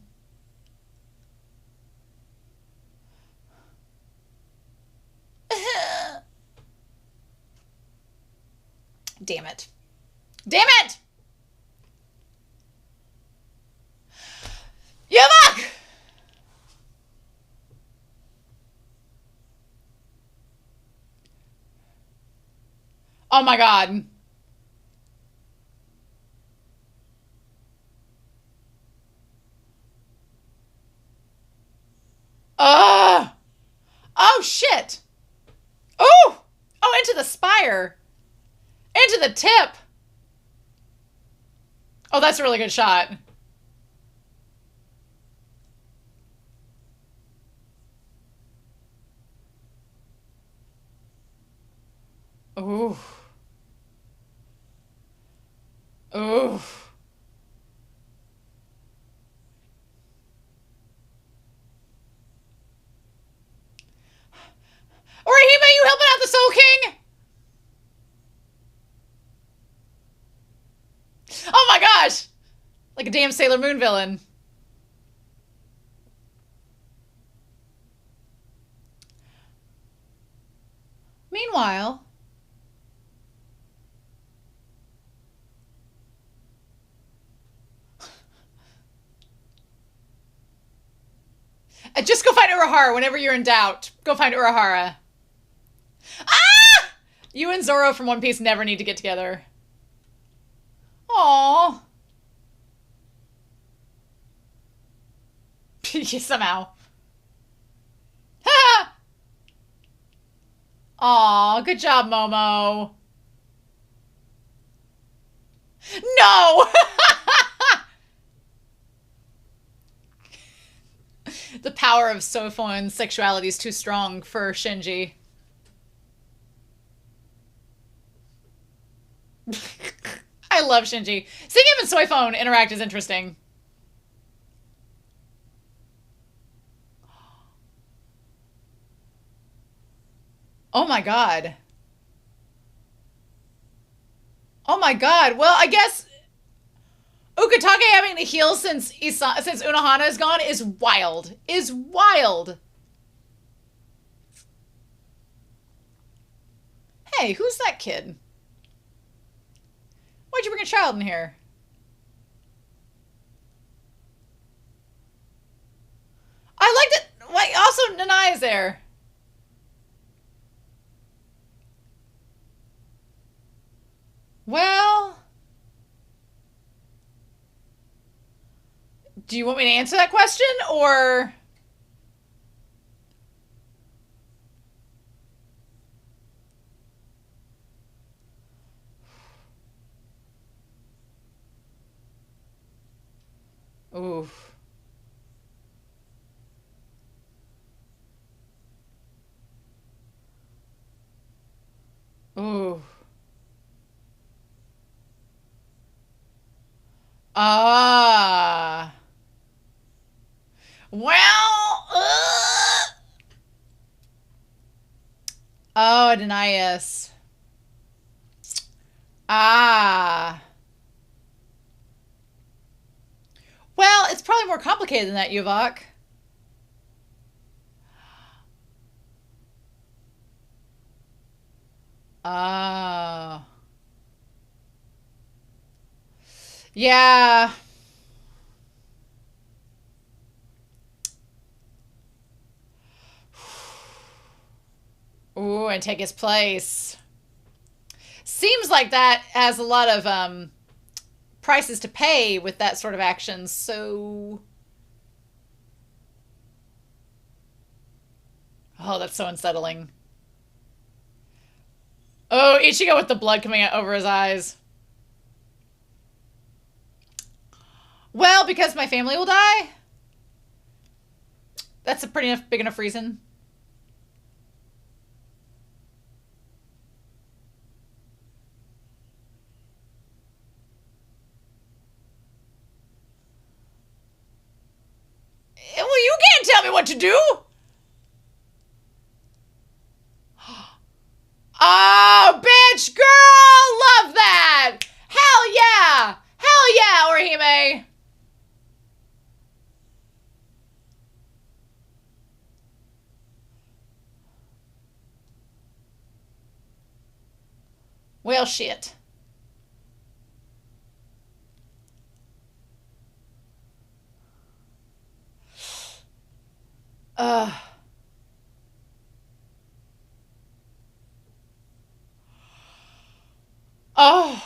Damn it. Damn it! Yhwbach! Oh my god. Oh shit. Oh! Oh, into the spire. Into the tip. Oh, that's a really good shot. Ooh. Ooh. Orihime, you helping out the Soul King? Oh my gosh! Like a damn Sailor Moon villain. Meanwhile... just go find Urahara whenever you're in doubt. Go find Urahara. Ah! You and Zoro from One Piece never need to get together. Aww. Somehow. Ha! Aw, good job, Momo. No! The power of Sophon's sexuality is too strong for Shinji. I love Shinji. Seeing him and Sophon interact is interesting. Oh my god. Oh my god. Well, I guess Ukitake having to heal since Unohana is gone is wild. Is wild. Hey, who's that kid? Why'd you bring a child in here? I liked it. Like, also, Nanai is there. Well, do you want me to answer that question or? Oof. Ooh. Ah. Well. Oh, Denias. Ah. Well, it's probably more complicated than that, Yhwbach. Ah. Yeah. Ooh, and take his place. Seems like that has a lot of prices to pay with that sort of action, so... Oh, that's so unsettling. Oh, Ichigo with the blood coming out over his eyes. Well, because my family will die? That's a pretty enough, big enough reason. Well, you can't tell me what to do! Oh, bitch, girl! Love that! Hell yeah! Hell yeah, Orihime! Well, shit. Uh. Oh.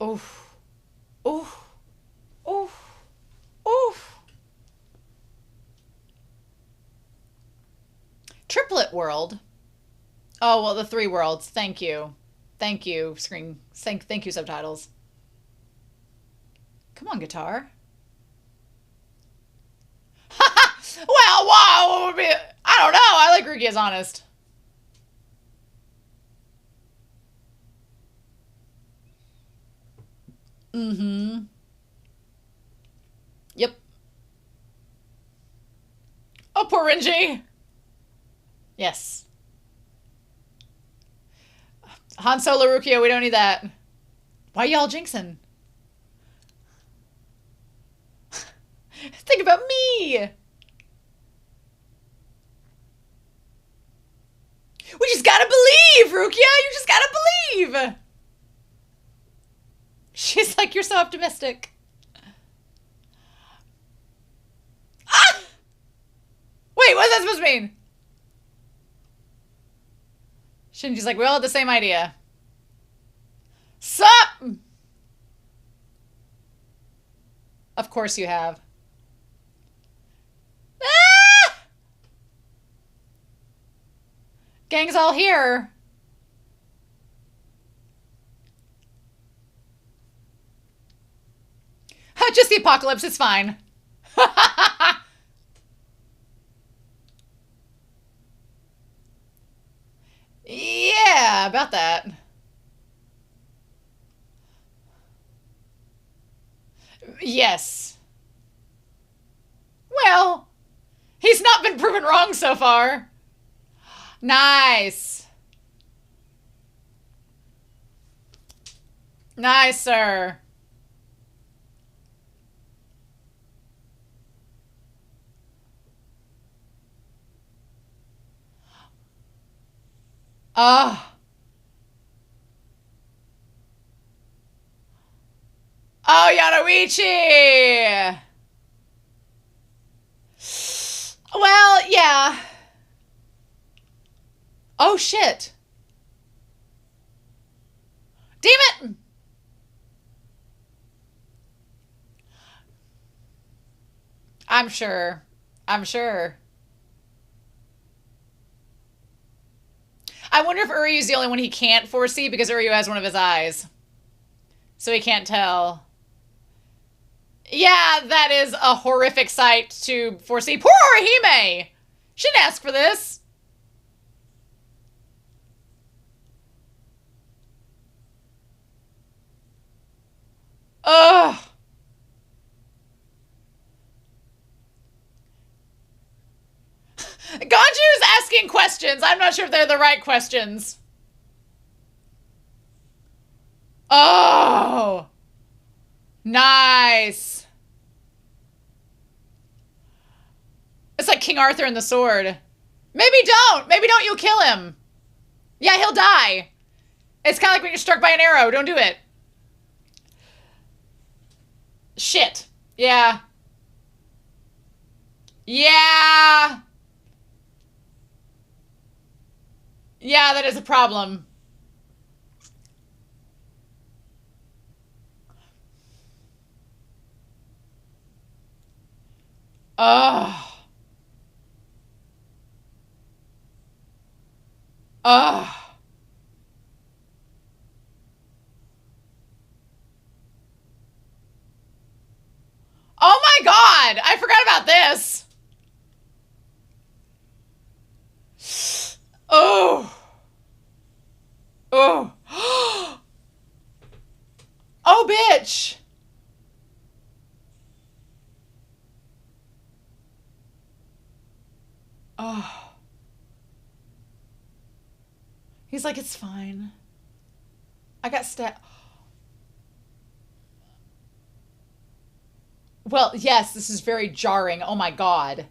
Oof. Oof. Oof. Oof. Triplet world. Oh, well, the three worlds. Thank you. Thank you, screen. Thank you, subtitles. Come on, guitar. Well, wow, what would be... I don't know. I like Ruki as honest. Mm-hmm. Yep. Oh, poor Renji. Yes. Han Solo Rukia, we don't need that. Why y'all jinxing? Think about me. We just gotta believe, Rukia. You just gotta believe. She's like, you're so optimistic. Ah! Wait, what's that supposed to mean? Shinji's like, we all had the same idea. Sup? Of course you have. Ah! Gang's all here. Just the apocalypse, it's fine. Yeah, about that. Yes. Well, he's not been proven wrong so far. Nice. Nice, sir. Oh. Oh, Yanoichi! Well, yeah. Oh, shit. Damn it! I'm sure. I'm sure. I wonder if Uryu's the only one he can't foresee because Uryu has one of his eyes. So he can't tell. Yeah, that is a horrific sight to foresee. Poor Orihime! She didn't ask for this. Ugh. Ganju's asking questions. I'm not sure if they're the right questions. Oh. Nice. It's like King Arthur and the sword. Maybe don't. Maybe don't. You'll kill him. Yeah, he'll die. It's kind of like when you're struck by an arrow. Don't do it. Shit. Yeah. Yeah. Yeah, that is a problem. Ugh. Ugh. Oh my god! I forgot about this. Oh. Oh. Oh, bitch. Oh. He's like, it's fine. I got stabbed. Well, yes, this is very jarring. Oh my god.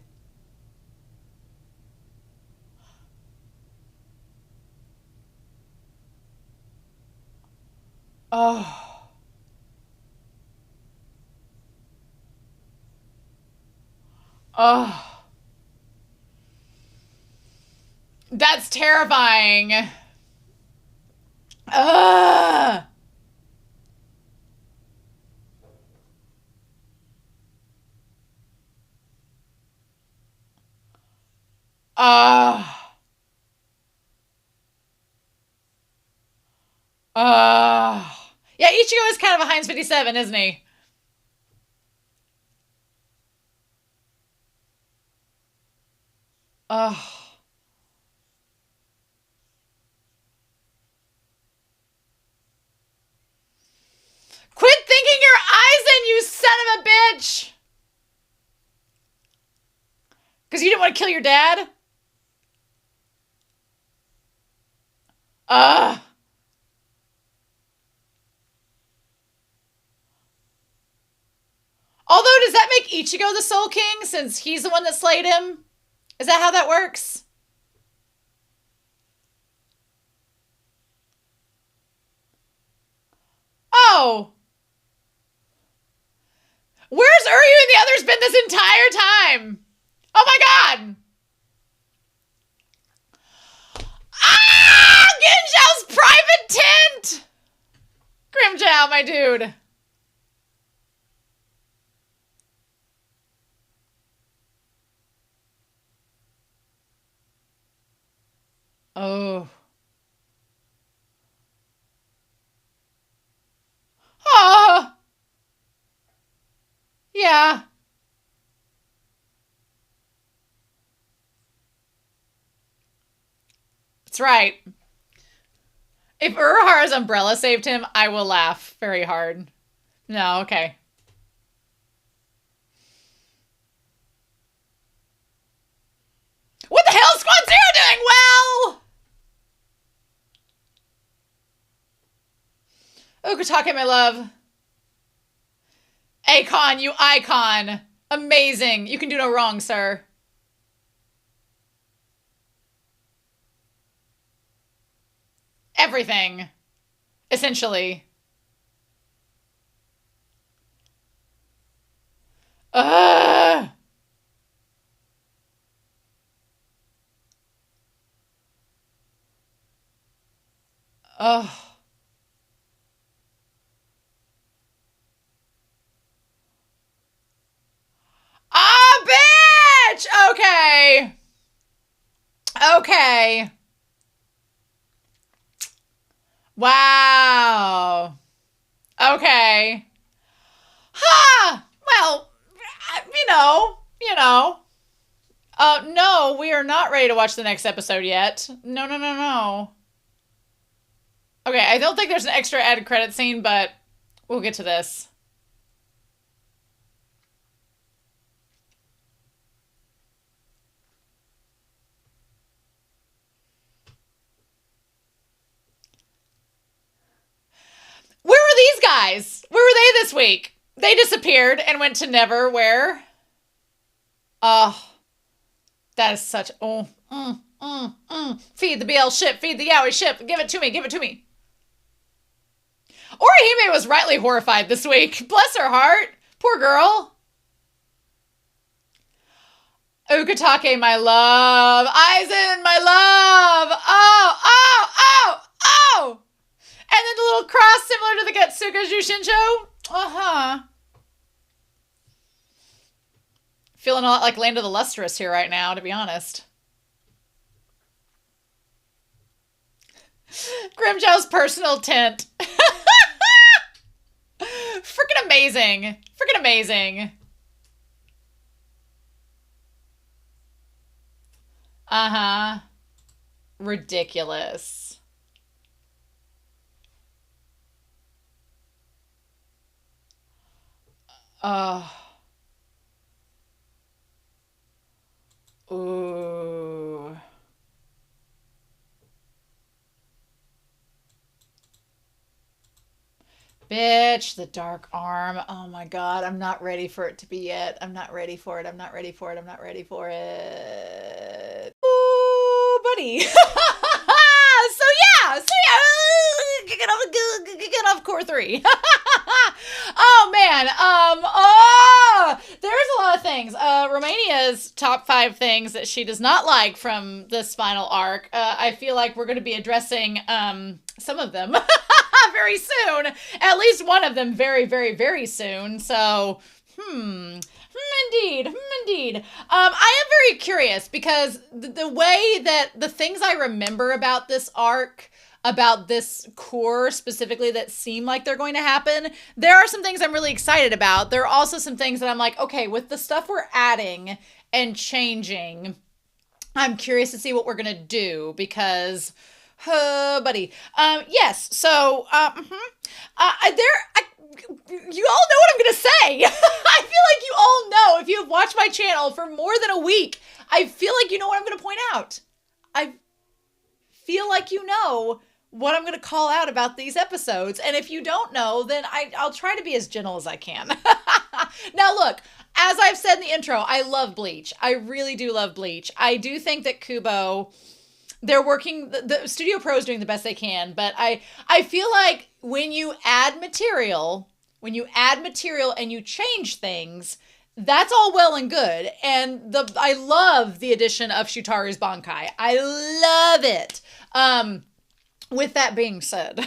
Oh. Oh. That's terrifying. Ugh. Ugh. Ugh. Yeah, Ichigo is kind of a Heinz 57, isn't he? Ugh. Quit thinking your eyes in, you son of a bitch! Because you didn't want to kill your dad? Ugh. Although, does that make Ichigo the Soul King since he's the one that slayed him? Is that how that works? Oh. Where's Uryu and the others been this entire time? Oh my god! Ah! Ginzhao's private tent! Grimjow, my dude. Oh. Oh. Yeah. That's right. If Urahara's umbrella saved him, I will laugh very hard. No, okay. What the hell is Squad Zero doing? Well! Ukitake, my love. Akon, you icon. Amazing. You can do no wrong, sir. Everything. Essentially. Ugh. Oh. Ah, bitch! Okay. Okay. Wow. Okay. Ha! Well, you know. No, we are not ready to watch the next episode yet. No, no, no, no. Okay, I don't think there's an extra added credit scene, but we'll get to this. Where were these guys? Where were they this week? They disappeared and went to Neverwhere. Oh, that is such... Oh, Feed the BL ship, feed the Yaoi ship. Give it to me, give it to me. Orihime was rightly horrified this week. Bless her heart. Poor girl. Ukitake, my love. Aizen, my love. Oh, oh, oh, oh. And then the little cross similar to the Getsuga Jushinsho. Uh-huh. Feeling a lot like Land of the Lustrous here right now, to be honest. Grimjow's personal tent. Freaking amazing. Freaking amazing. Uh-huh. Ridiculous. Oh. Ooh. Bitch, the dark arm. Oh my god, I'm not ready for it to be yet. I'm not ready for it. I'm not ready for it. I'm not ready for it. Ooh, buddy. Get off cour 3. Oh man. There's a lot of things. Romania's top 5 things that she does not like from this final arc. I feel like we're going to be addressing some of them very soon. At least one of them very, very, very soon. So, indeed. I am very curious because the way that the things I remember about this arc, about this cour specifically that seem like they're going to happen, there are some things I'm really excited about. There are also some things that I'm like, okay, with the stuff we're adding and changing, I'm curious to see what we're going to do because... buddy. Yes. So, you all know what I'm gonna say. I feel like you all know if you have watched my channel for more than a week. I feel like you know what I'm gonna point out. I feel like you know what I'm gonna call out about these episodes, and if you don't know, then I'll try to be as gentle as I can. Now, look. As I've said in the intro, I love Bleach. I really do love Bleach. I do think that Kubo... They're working, the Studio Pro is doing the best they can, but I feel like when you add material and you change things, that's all well and good. And I love the addition of Shutaru's Bankai. I love it. With that being said,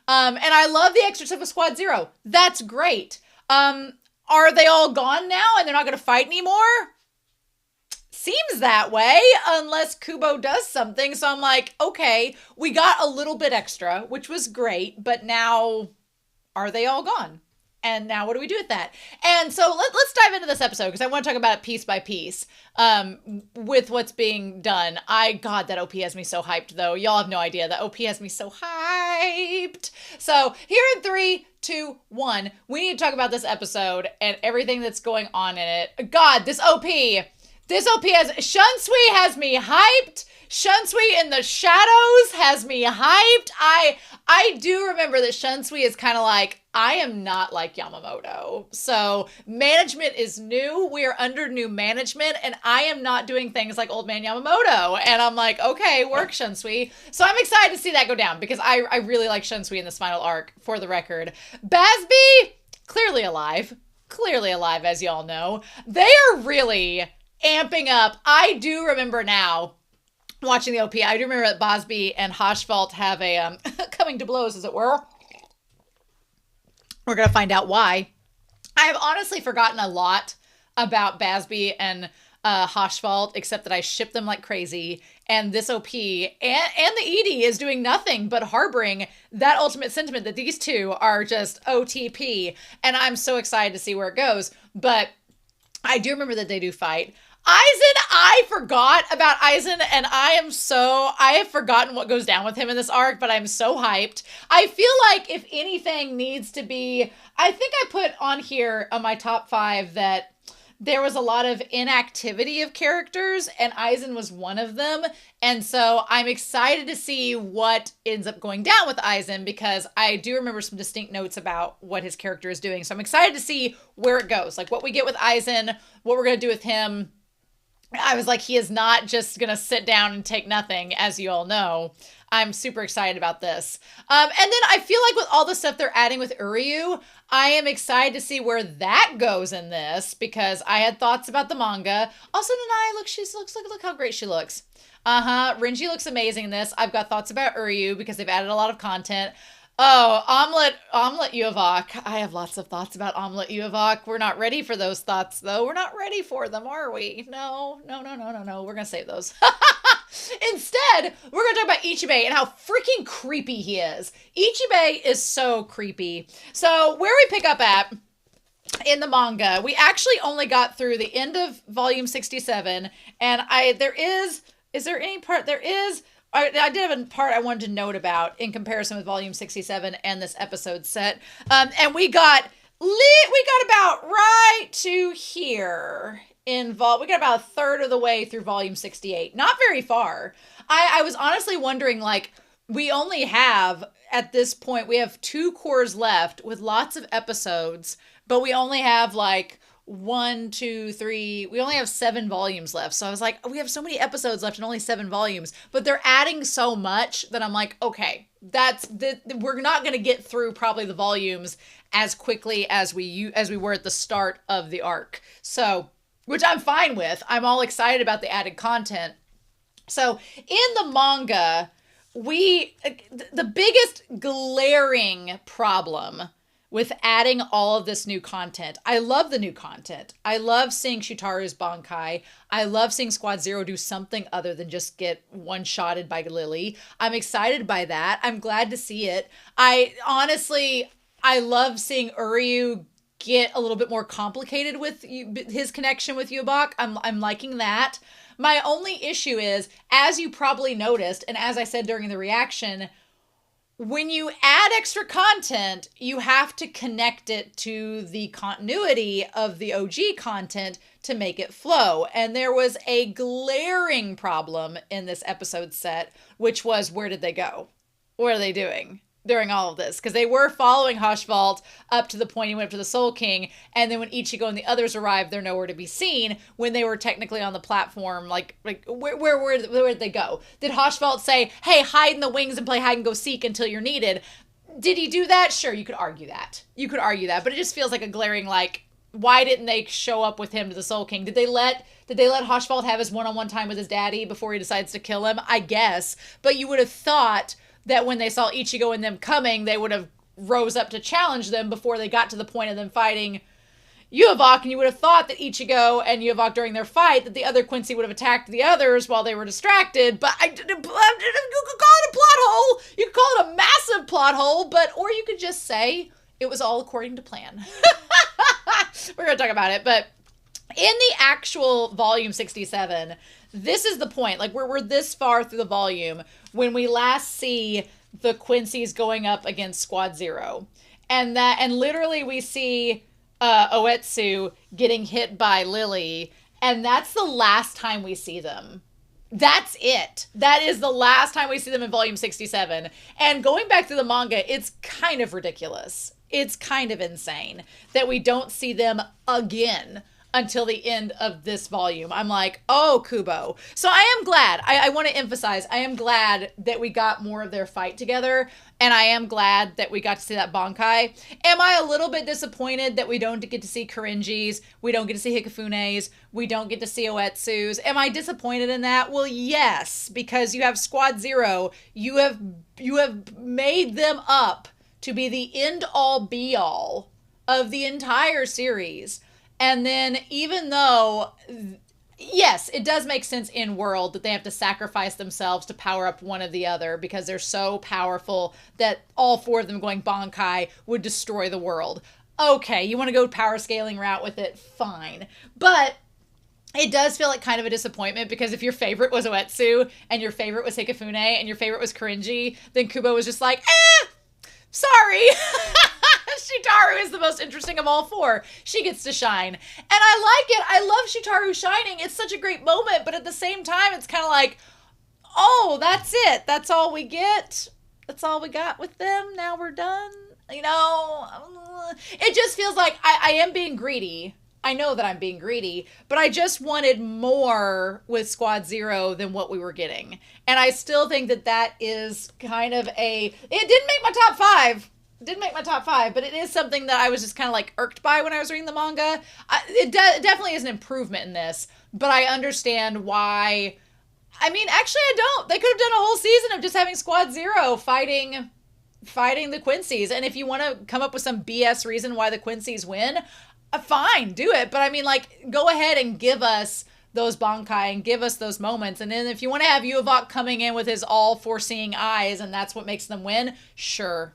and I love the extras of Squad Zero. That's great. Are they all gone now and they're not going to fight anymore? Seems that way, unless Kubo does something. So I'm like, okay, we got a little bit extra, which was great, but now are they all gone? And now what do we do with that? And so let's dive into this episode because I want to talk about it piece by piece with what's being done. God, that OP has me so hyped though. Y'all have no idea. That OP has me so hyped. So here in 3, 2, 1, we need to talk about this episode and everything that's going on in it. God, this OP Shunsui has me hyped. Shunsui in the shadows has me hyped. I do remember that Shunsui is kind of like, I am not like Yamamoto. So management is new. We are under new management and I am not doing things like old man Yamamoto. And I'm like, okay, work Shunsui. So I'm excited to see that go down because I really like Shunsui in this final arc, for the record. Basby, clearly alive, as y'all know. They are really amping up. I do remember now watching the OP. I do remember that Bosby and Hoshvalt have a coming to blows, as it were. We're going to find out why. I have honestly forgotten a lot about Basby and Hoshvalt, except that I ship them like crazy. And this OP and the Edie is doing nothing but harboring that ultimate sentiment that these two are just OTP. And I'm so excited to see where it goes. But I do remember that they do fight. Aizen, I forgot about Aizen, and I have forgotten what goes down with him in this arc, but I'm so hyped. I feel like if anything needs to be, I think I put on here on my top 5 that there was a lot of inactivity of characters, and Aizen was one of them. And so I'm excited to see what ends up going down with Aizen, because I do remember some distinct notes about what his character is doing. So I'm excited to see where it goes, like what we get with Aizen, what we're going to do with him. I was like, he is not just going to sit down and take nothing, as you all know. I'm super excited about this. And then I feel like with all the stuff they're adding with Uryu, I am excited to see where that goes in this, because I had thoughts about the manga. Also, Nanai, look how great she looks. Renji looks amazing in this. I've got thoughts about Uryu because they've added a lot of content. Oh, Omelette Yhwbach. I have lots of thoughts about Omelette Yhwbach. We're not ready for those thoughts, though. We're not ready for them, are we? No. We're going to save those. Instead, we're going to talk about Ichigo and how freaking creepy he is. Ichigo is so creepy. So where we pick up at in the manga, we actually only got through the end of volume 67. And I did have a part I wanted to note about in comparison with volume 67 and this episode set. And we got about right to here. We got about a third of the way through volume 68. Not very far. I was honestly wondering, like, we only have, at this point, we have 2 cours left with lots of episodes, but we only have like 1, 2, 3, we only have 7 volumes left. So I was like, we have so many episodes left and only 7 volumes, but they're adding so much that I'm like, okay, we're not going to get through probably the volumes as quickly as we were at the start of the arc. So, which I'm fine with. I'm all excited about the added content. So in the manga, the biggest glaring problem with adding all of this new content. I love the new content. I love seeing Shutaru's Bankai. I love seeing Squad Zero do something other than just get one-shotted by Lily. I'm excited by that. I'm glad to see it. I love seeing Uryu get a little bit more complicated with his connection with Yhwbach. I'm liking that. My only issue is, as you probably noticed, and as I said during the reaction, when you add extra content, you have to connect it to the continuity of the OG content to make it flow. And there was a glaring problem in this episode set, which was, where did they go? What are they doing during all of this? Because they were following Hoshvalt up to the point he went up to the Soul King, and then when Ichigo and the others arrived, they're nowhere to be seen when they were technically on the platform. Like where did they go? Did Hoshvalt say, hey, hide in the wings and play hide and go seek until you're needed? Did he do that? Sure, you could argue that. But it just feels like a glaring, like, why didn't they show up with him to the Soul King? Did they let Hoshvalt have his one-on-one time with his daddy before he decides to kill him? I guess. But you would have thought that when they saw Ichigo and them coming, they would have rose up to challenge them before they got to the point of them fighting Yhwbach, and you would have thought that Ichigo and Yhwbach during their fight, that the other Quincy would have attacked the others while they were distracted, but you could call it a plot hole, you could call it a massive plot hole, or you could just say it was all according to plan. We're going to talk about it, but in the actual volume 67, this is the point. Like, we're this far through the volume when we last see the Quincy's going up against Squad Zero. And literally we see Oetsu getting hit by Lily, and that's the last time we see them. That's it. That is the last time we see them in volume 67. And going back to the manga, it's kind of ridiculous. It's kind of insane that we don't see them again until the end of this volume. I'm like, oh, Kubo. So I am glad. I want to emphasize, I am glad that we got more of their fight together. And I am glad that we got to see that Bankai. Am I a little bit disappointed that we don't get to see Korinjis? We don't get to see Hikafunes? We don't get to see Oetsus? Am I disappointed in that? Well, yes, because you have Squad Zero. You have made them up to be the end-all, be-all of the entire series. And then even though, yes, it does make sense in world that they have to sacrifice themselves to power up one or the other because they're so powerful that all four of them going Bankai would destroy the world. Okay, you want to go power scaling route with it? Fine. But it does feel like kind of a disappointment because if your favorite was Oetsu and your favorite was Hikafune and your favorite was Korinji, then Kubo was just like, sorry. Shitaru is the most interesting of all four. She gets to shine. And I like it. I love Shitaru shining. It's such a great moment, but at the same time, it's kind of like, oh, that's it. That's all we get. That's all we got with them. Now we're done. You know, it just feels like I am being greedy. I know that I'm being greedy, but I just wanted more with Squad Zero than what we were getting. And I still think that that is kind of it didn't make my top five. Didn't make my top five, but it is something that I was just kind of like irked by when I was reading the manga. It definitely is an improvement in this, but I understand why. I mean, actually, I don't. They could have done a whole season of just having Squad Zero fighting the Quincy's, and if you want to come up with some BS reason why the Quincy's win, fine, do it. But I mean, like, go ahead and give us those Bankai and give us those moments. And then if you want to have Yhwbach coming in with his all foreseeing eyes and that's what makes them win, sure,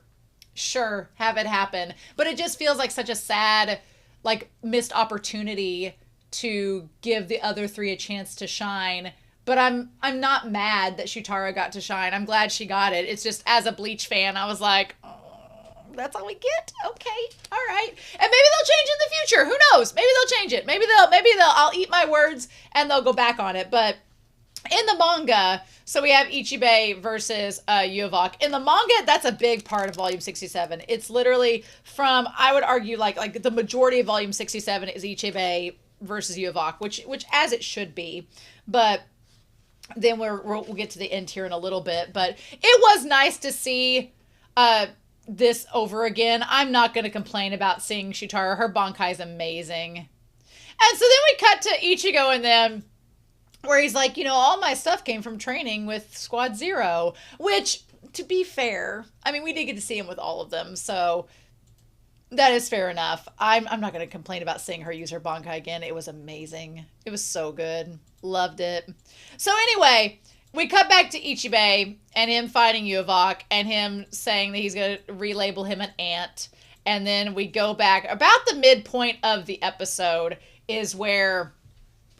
have it happen. But it just feels like such a sad, like, missed opportunity to give the other three a chance to shine. But I'm not mad that Shutara got to shine. I'm glad she got it. It's just, as a Bleach fan, I was like, oh, that's all we get? Okay, all right. And maybe they'll change in the future. Who knows? Maybe they'll change it. Maybe they'll, I'll eat my words and they'll go back on it. But in the manga, so we have Ichibe versus Yhwbach. In the manga, that's a big part of Volume 67. It's literally from, I would argue, like the majority of Volume 67 is Ichibe versus Yhwbach, which as it should be. But then we'll get to the end here in a little bit. But it was nice to see this over again. I'm not going to complain about seeing Shutara. Her Bankai is amazing. And so then we cut to Ichigo and them, where he's like, all my stuff came from training with Squad Zero, which, to be fair, I mean, we did get to see him with all of them, so that is fair enough. I'm not going to complain about seeing her use her Bankai again. It was amazing. It was so good. Loved it. So anyway, we cut back to Ichibe and him fighting Yhwbach and him saying that he's going to relabel him an ant. And then we go back about the midpoint of the episode is where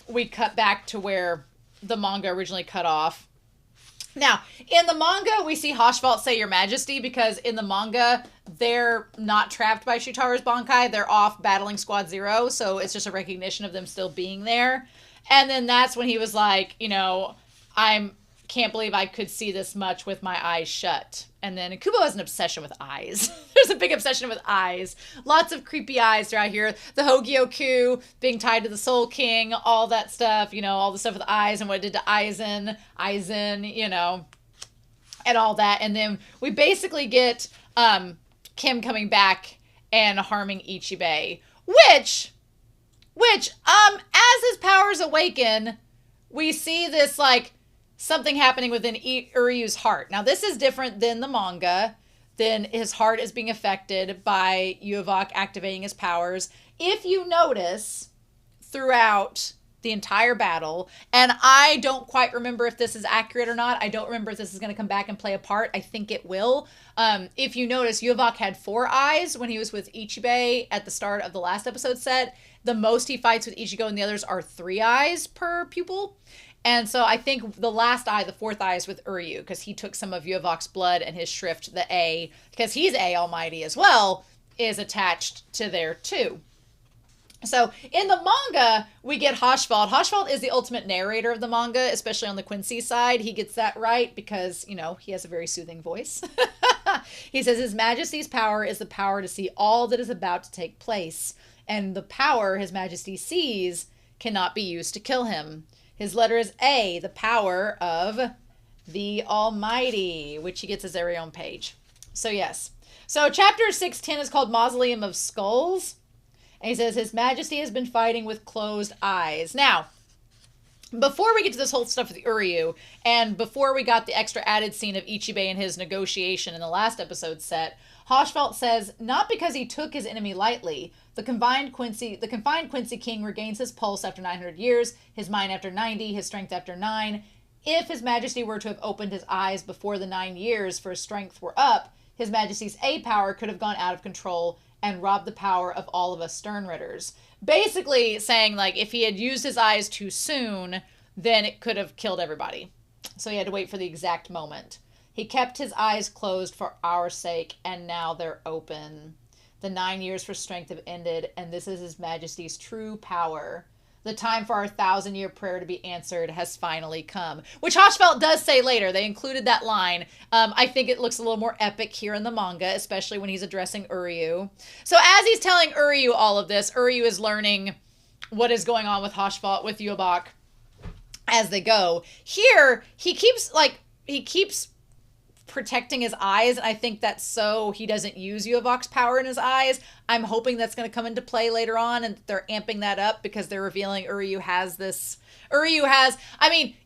we cut back to where the manga originally cut off. Now, in the manga, we see Hashvalt say Your Majesty because in the manga, they're not trapped by Shutara's Bankai. They're off battling Squad Zero, so it's just a recognition of them still being there. And then that's when he was like, I can't believe I could see this much with my eyes shut. And then Kubo has an obsession with eyes. There's a big obsession with eyes. Lots of creepy eyes throughout here. The Hogyoku being tied to the Soul King, all that stuff, all the stuff with eyes and what it did to Aizen, and all that. And then we basically get Kim coming back and harming Ichibe, which, as his powers awaken, we see this, like, something happening within Uryu's heart. Now, this is different than the manga. Then his heart is being affected by Yhwbach activating his powers. If you notice, throughout the entire battle, and I don't quite remember if this is accurate or not. I don't remember if this is going to come back and play a part. I think it will. If you notice, Yhwbach had 4 eyes when he was with Ichibe at the start of the last episode set. The most he fights with Ichigo and the others are 3 eyes per pupil. And so I think the last eye, the 4th eye, is with Uryu, because he took some of Yhwbach's blood and his shrift, the A, because he's A Almighty as well, is attached to there too. So in the manga, we get Hashvald. Hashvald is the ultimate narrator of the manga, especially on the Quincy side. He gets that right because, he has a very soothing voice. He says, His Majesty's power is the power to see all that is about to take place. and the power His Majesty sees cannot be used to kill him. His letter is A, the power of the Almighty, which he gets his very own page. So yes. So chapter 610 is called Mausoleum of Skulls. And he says, His Majesty has been fighting with closed eyes. Now, before we get to this whole stuff with Uryu, and before we got the extra added scene of Ichigo and his negotiation in the last episode set, Hoshvelt says, not because he took his enemy lightly, the confined Quincy King regains his pulse after 900 years, his mind after 90, his strength after 9. If His Majesty were to have opened his eyes before the 9 years for his strength were up, His Majesty's A power could have gone out of control and robbed the power of all of us Sternritters. Basically saying, like, if he had used his eyes too soon, then it could have killed everybody. So he had to wait for the exact moment. He kept his eyes closed for our sake, and now they're open. The 9 years for strength have ended, and this is His Majesty's true power. The time for our 1,000-year prayer to be answered has finally come. Which Hoshvelt does say later. They included that line. I think it looks a little more epic here in the manga, especially when he's addressing Uryu. So as he's telling Uryu all of this, Uryu is learning what is going on with Hoshvelt, with Yhwbach, as they go. Here, he keeps protecting his eyes, and I think that's so he doesn't use Yhwbach's power in his eyes. I'm hoping that's going to come into play later on, and they're amping that up because they're revealing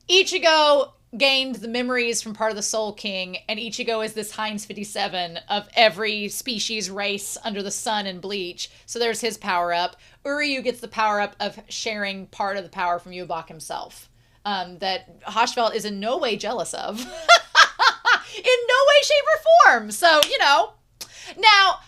Ichigo gained the memories from part of the Soul King, and Ichigo is this Heinz 57 of every species race under the sun in Bleach. So there's his power up. Uryu gets the power up of sharing part of the power from Yhwbach himself. That Hoshvelt is in no way jealous of. In no way, shape, or form. So, you know. Now,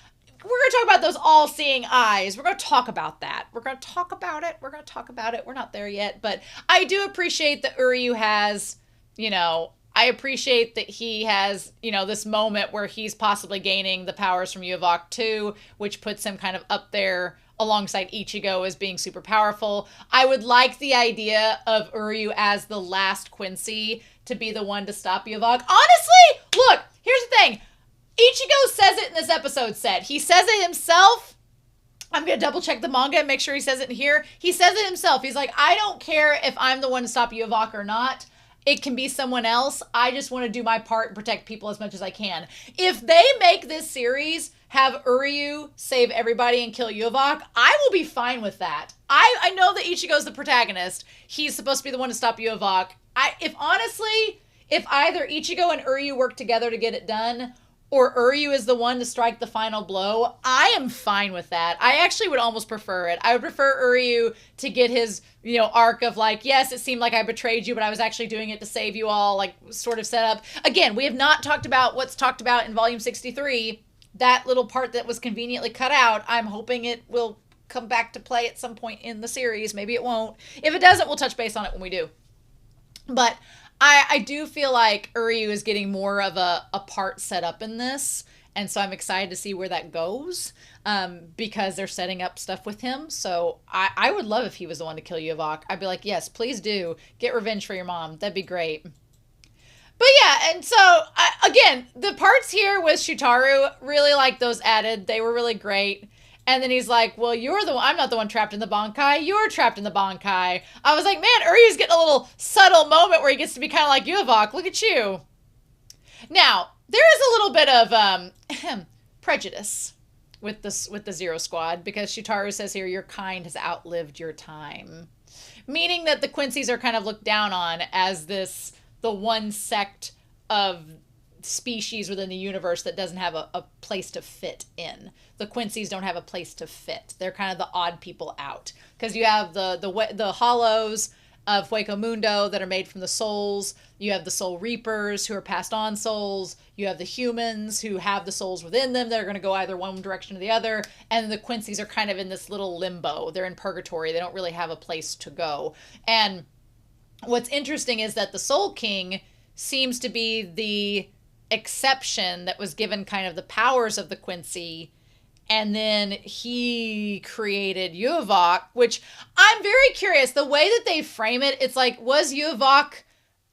we're going to talk about those all-seeing eyes. We're going to talk about that. We're going to talk about it. We're not there yet. But I do appreciate that Uryu has, I appreciate that he has, this moment where he's possibly gaining the powers from Yhwbach too, which puts him kind of up there alongside Ichigo as being super powerful. I would like the idea of Uryu as the last Quincy to be the one to stop Yhwbach. Honestly, look, here's the thing. Ichigo says it in this episode set. He says it himself. I'm going to double check the manga and make sure he says it in here. He says it himself. He's like, I don't care if I'm the one to stop Yhwbach or not. It can be someone else. I just want to do my part and protect people as much as I can. If they make this series have Uryu save everybody and kill Yhwbach, I will be fine with that. I know that Ichigo's the protagonist. He's supposed to be the one to stop Yhwbach. If either Ichigo and Uryu work together to get it done, or Uryu is the one to strike the final blow, I am fine with that. I actually would almost prefer it. I would prefer Uryu to get his, arc of like, yes, it seemed like I betrayed you, but I was actually doing it to save you all, like, sort of set up. Again, we have not talked about what's talked about in Volume 63. That little part that was conveniently cut out, I'm hoping it will come back to play at some point in the series. Maybe it won't. If it doesn't, we'll touch base on it when we do. But I do feel like Uryu is getting more of a part set up in this. And so I'm excited to see where that goes because they're setting up stuff with him. So I would love if he was the one to kill Yhwbach. I'd be like, yes, please do. Get revenge for your mom. That'd be great. But yeah, and so, again, the parts here with Shutaru, really like those added. They were really great. And then he's like, well, I'm not the one trapped in the Bankai. You're trapped in the Bankai. I was like, man, Uryu's getting a little subtle moment where he gets to be kind of like Yhwbach. Look at you. Now, there is a little bit of prejudice with the Zero Squad because Shutaru says here, your kind has outlived your time. Meaning that the Quincy's are kind of looked down on as the one sect of species within the universe that doesn't have a place to fit in. The Quincy's don't have a place to fit. They're kind of the odd people out. Because you have the hollows of Hueco Mundo that are made from the souls. You have the soul reapers who are passed on souls. You have the humans who have the souls within them that are going to go either one direction or the other. And the Quincy's are kind of in this little limbo. They're in purgatory. They don't really have a place to go. And what's interesting is that the Soul King seems to be the exception that was given kind of the powers of the Quincy, and then he created Yhwbach, which I'm very curious. The way that they frame it, it's like, was Yhwbach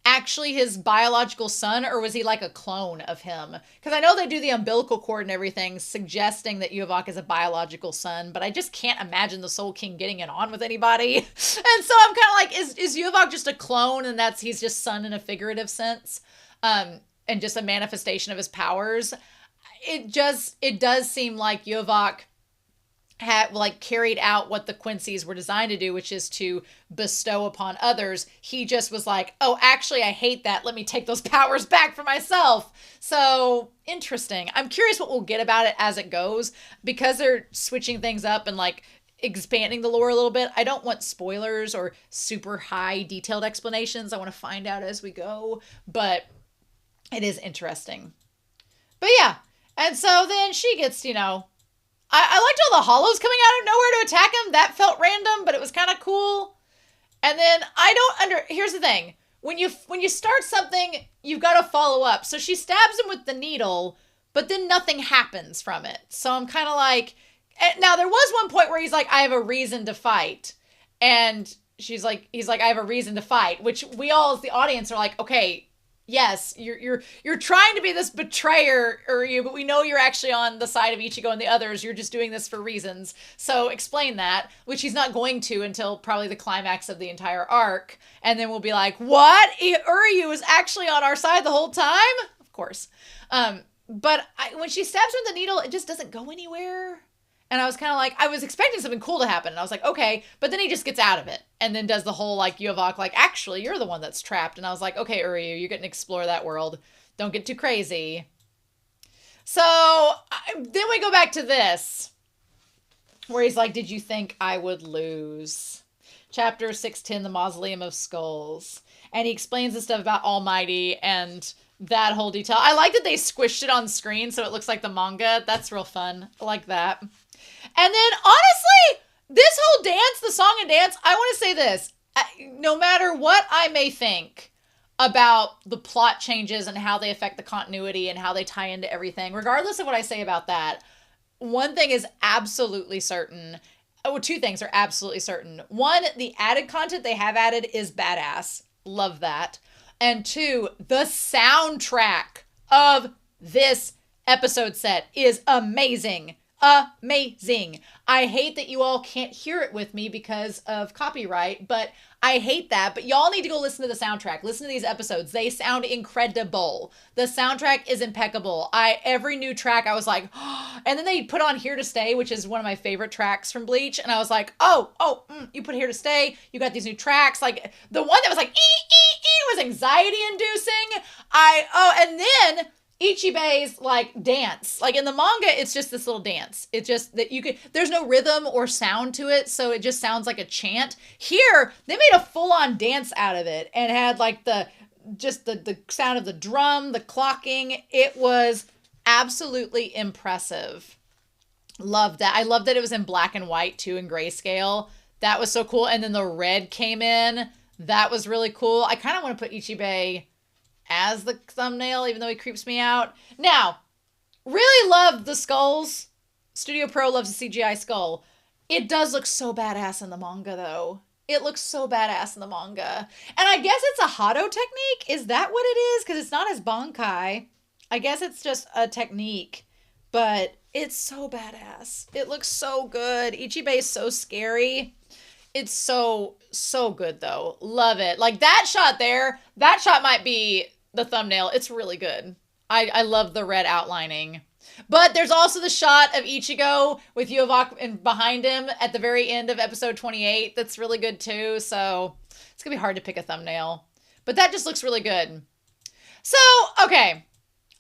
actually his biological son, or was he like a clone of him? Because I know they do the umbilical cord and everything, suggesting that Yhwbach is a biological son, but I just can't imagine the Soul King getting it on with anybody. And so I'm kind of like, is Yhwbach just a clone, and he's just son in a figurative sense, and just a manifestation of his powers? It does seem like Yhwbach had carried out what the Quincy's were designed to do, which is to bestow upon others. He just was like, oh, actually, I hate that. Let me take those powers back for myself. So interesting. I'm curious what we'll get about it as it goes, because they're switching things up and expanding the lore a little bit. I don't want spoilers or super high detailed explanations. I want to find out as we go, but it is interesting. But yeah. And so then she gets, I liked all the hollows coming out of nowhere to attack him. That felt random, but it was kind of cool. And then here's the thing. When you start something, you've got to follow up. So she stabs him with the needle, but then nothing happens from it. So I'm kind of like, now there was one point where he's like, I have a reason to fight. And he's like, I have a reason to fight, which we all as the audience are like, okay, yes, you're trying to be this betrayer, but we know you're actually on the side of Ichigo and the others. You're just doing this for reasons. So explain that, which he's not going to until probably the climax of the entire arc. And then we'll be like, what? Uryu was actually on our side the whole time? Of course. But when she stabs him with the needle, it just doesn't go anywhere. And I was kind of like, I was expecting something cool to happen. And I was like, okay. But then he just gets out of it. And then does the whole Yhwbach, actually, you're the one that's trapped. And I was like, okay, Uryu, you're getting to explore that world. Don't get too crazy. So then we go back to this, where he's like, did you think I would lose? Chapter 610, the Mausoleum of Skulls. And he explains the stuff about Almighty and that whole detail. I like that they squished it on screen so it looks like the manga. That's real fun. I like that. And then, honestly, this whole dance, the song and dance, I want to say this. No matter what I may think about the plot changes and how they affect the continuity and how they tie into everything, regardless of what I say about that, one thing is absolutely certain. Oh, two things are absolutely certain. One, the added content they have added is badass. Love that. And two, the soundtrack of this episode set is amazing. Amazing. I hate that you all can't hear it with me because of copyright, but I hate that. But y'all need to go listen to the soundtrack. Listen to these episodes. They sound incredible. The soundtrack is impeccable. Every new track, I was like, oh. And then they put on Here to Stay, which is one of my favorite tracks from Bleach. And I was like, you put Here to Stay. You got these new tracks. The one that was like, was anxiety inducing. And then Ichibe's dance. In the manga, it's just this little dance. It's just that there's no rhythm or sound to it, so it just sounds like a chant. Here, they made a full-on dance out of it and had the sound of the drum, the clocking. It was absolutely impressive. Loved that. I loved that it was in black and white too, in grayscale. That was so cool. And then the red came in. That was really cool. I kind of want to put Ichibe as the thumbnail, even though he creeps me out. Now, really loved the skulls. Studio Pro loves the CGI skull. It does look so badass in the manga, though. It looks so badass in the manga. And I guess it's a Hado technique. Is that what it is? Because it's not as Bankai. I guess it's just a technique. But it's so badass. It looks so good. Ichibe is so scary. It's so good, though. Love it. That shot there, that shot might be the thumbnail. It's really good. I love the red outlining. But there's also the shot of Ichigo with Yhwbach behind him at the very end of episode 28. That's really good, too. So it's going to be hard to pick a thumbnail. But that just looks really good. So, okay.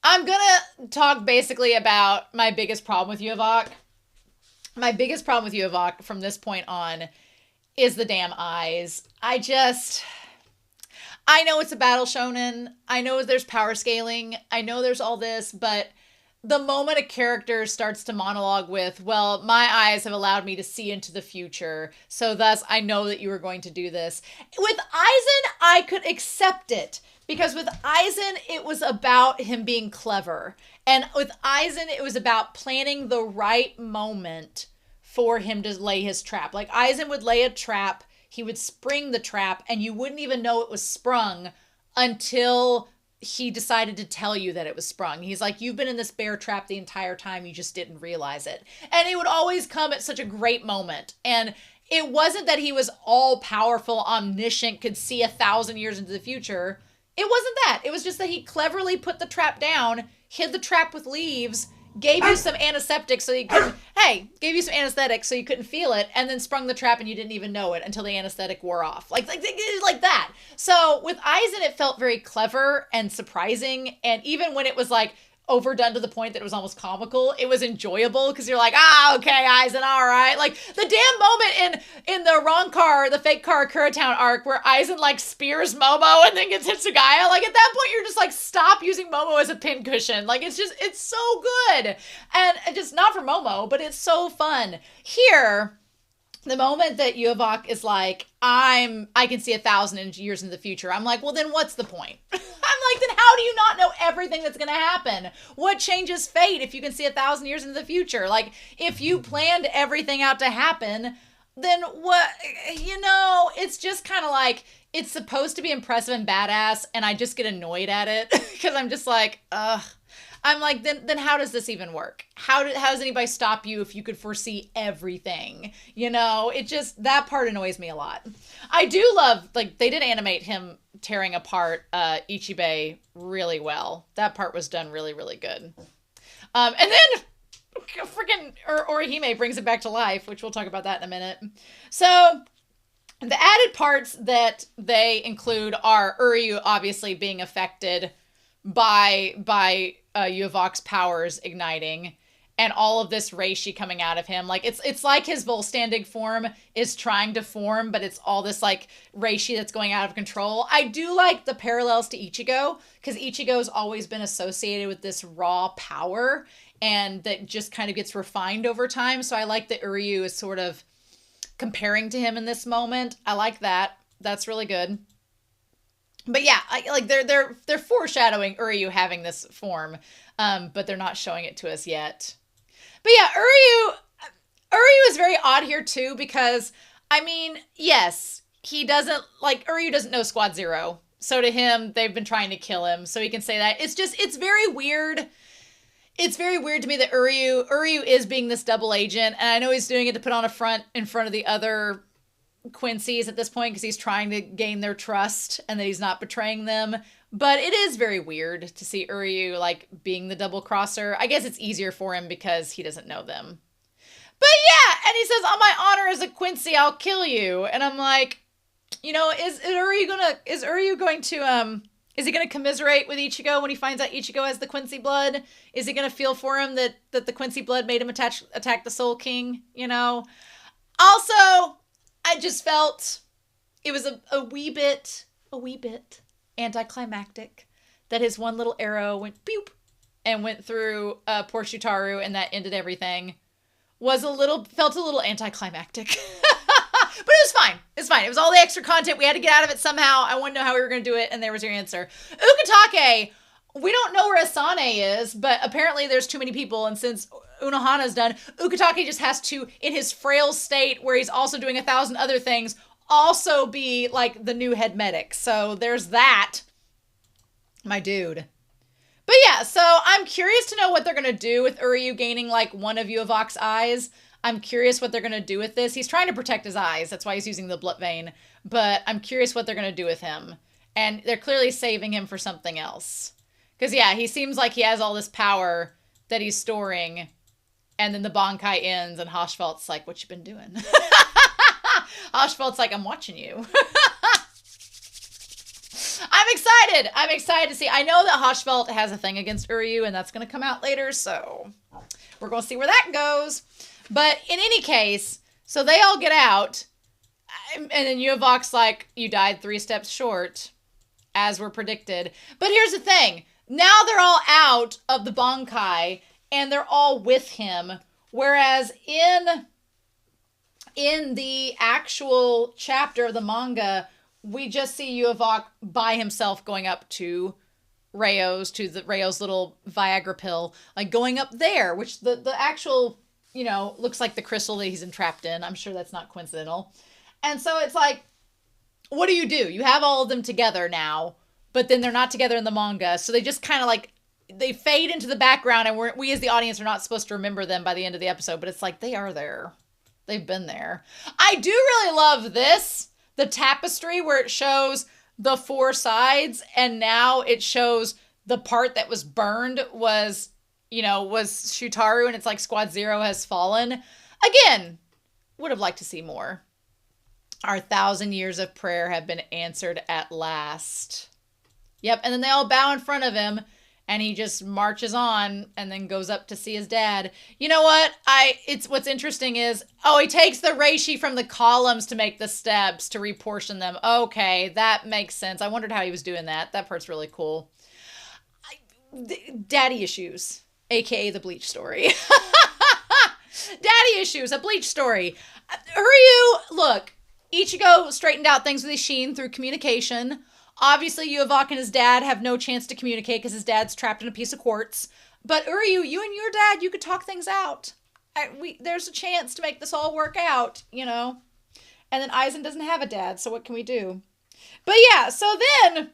I'm going to talk basically about my biggest problem with Yhwbach. My biggest problem with Yhwbach from this point on is the damn eyes. I know it's a battle shonen. I know there's power scaling. I know there's all this, but the moment a character starts to monologue with, well, my eyes have allowed me to see into the future, so thus I know that you were going to do this. With Aizen, I could accept it, because with Aizen, it was about him being clever. And with Aizen, it was about planning the right moment for him to lay his trap. Aizen would lay a trap, he would spring the trap, and you wouldn't even know it was sprung until he decided to tell you that it was sprung. He's like, you've been in this bear trap the entire time. You just didn't realize it. And it would always come at such a great moment. And it wasn't that he was all powerful, omniscient, could see 1,000 years into the future. It wasn't that. It was just that he cleverly put the trap down, hid the trap with leaves, gave you some antiseptic so you couldn't, gave you some anesthetic so you couldn't feel it, and then sprung the trap and you didn't even know it until the anesthetic wore off. Like that. So with Aizen, it felt very clever and surprising. And even when it was like overdone to the point that it was almost comical, it was enjoyable because you're like, okay, Aizen, all right. Like the damn moment in the wrong car, the fake car Kuratown arc where Aizen like spears Momo and then gets Hitsugaya. Like at that point, you're just like, stop using Momo as a pincushion. Like it's so good. And just not for Momo, but it's so fun. Here, the moment that Yhwbach is like, I can see 1,000 years into the future. I'm like, well, then what's the point? I'm like, then how do you not know everything that's going to happen? What changes fate if you can see 1,000 years into the future? Like, if you planned everything out to happen, then what, it's just kind of like, it's supposed to be impressive and badass, and I just get annoyed at it because I'm just like, ugh. I'm like, then how does this even work? How does anybody stop you if you could foresee everything? It just, that part annoys me a lot. I do love, like, they did animate him tearing apart Ichigo really well. That part was done really, really good. And then freaking Orihime brings it back to life, which we'll talk about that in a minute. So the added parts that they include are Uryu obviously being affected by Yhwbach's powers igniting, and all of this reishi coming out of him. Like it's like his Volstandig form is trying to form, but it's all this like reishi that's going out of control. I do like the parallels to Ichigo, because Ichigo's always been associated with this raw power, and that just kind of gets refined over time. So I like that Uryu is sort of comparing to him in this moment. I like that. That's really good. But yeah, they're foreshadowing Uryu having this form, but they're not showing it to us yet. But yeah, Uryu is very odd here too, because yes, Uryu doesn't know Squad Zero, so to him they've been trying to kill him, so he can say that. It's very weird. It's very weird to me that Uryu is being this double agent, and I know he's doing it to put on a front in front of the other Quincy's at this point because he's trying to gain their trust and that he's not betraying them. But it is very weird to see Uryu like being the double crosser. I guess it's easier for him because he doesn't know them. But yeah, and he says, on my honor as a Quincy, I'll kill you. And I'm like, is Uryu going to is he going to commiserate with Ichigo when he finds out Ichigo has the Quincy blood? Is he going to feel for him that the Quincy blood made him attack the Soul King? Also, I just felt it was a wee bit anticlimactic that his one little arrow went boop and went through poor Shutaru, and that ended everything. Felt a little anticlimactic. But it was fine. It's fine. It was all the extra content. We had to get out of it somehow. I wanted to know how we were going to do it, and there was your answer. Ukitake, we don't know where Asane is, but apparently there's too many people, and since Unohana's done, Ukitake just has to, in his frail state where he's also doing 1,000 other things, also be like the new head medic. So there's that, my dude. But yeah, so I'm curious to know what they're going to do with Uryu gaining like one of Yhwbach's eyes. I'm curious what they're going to do with this. He's trying to protect his eyes. That's why he's using the blood vein. But I'm curious what they're going to do with him. And they're clearly saving him for something else. Because yeah, he seems like he has all this power that he's storing. And then the Bankai ends and Haschfeldt's like, what you been doing? Haschfeldt's like, I'm watching you. I'm excited to see. I know that Haschfeldt has a thing against Uryu, and that's going to come out later. So we're going to see where that goes. But in any case, so they all get out. And then Yhwbach's like, you died 3 steps short, as were predicted. But here's the thing. Now they're all out of the Bankai, and they're all with him. Whereas in the actual chapter of the manga, we just see Yhwbach by himself going up to Rayo's little Viagra pill, like going up there, which the actual, looks like the crystal that he's entrapped in. I'm sure that's not coincidental. And so it's like, what do? You have all of them together now. but then they're not together in the manga. So they just kind of like, they fade into the background, and we as the audience are not supposed to remember them by the end of the episode, but it's like they are there. They've been there. I do really love this, the tapestry where it shows the four sides, and now it shows the part that was burned was Shutaru, and it's like Squad Zero has fallen. Again, would have liked to see more. Our 1,000 years of prayer have been answered at last. Yep, and then they all bow in front of him, and he just marches on and then goes up to see his dad. You know what? What's interesting is, he takes the reishi from the columns to make the steps, to reportion them. Okay, that makes sense. I wondered how he was doing that. That part's really cool. Daddy issues, aka the Bleach story. Daddy issues, a Bleach story. Ryu, look, Ichigo straightened out things with Ishin through communication. Obviously, Yhwbach and his dad have no chance to communicate because his dad's trapped in a piece of quartz. But Uryu, you and your dad, you could talk things out. There's a chance to make this all work out, And then Aizen doesn't have a dad, so what can we do? But yeah, so then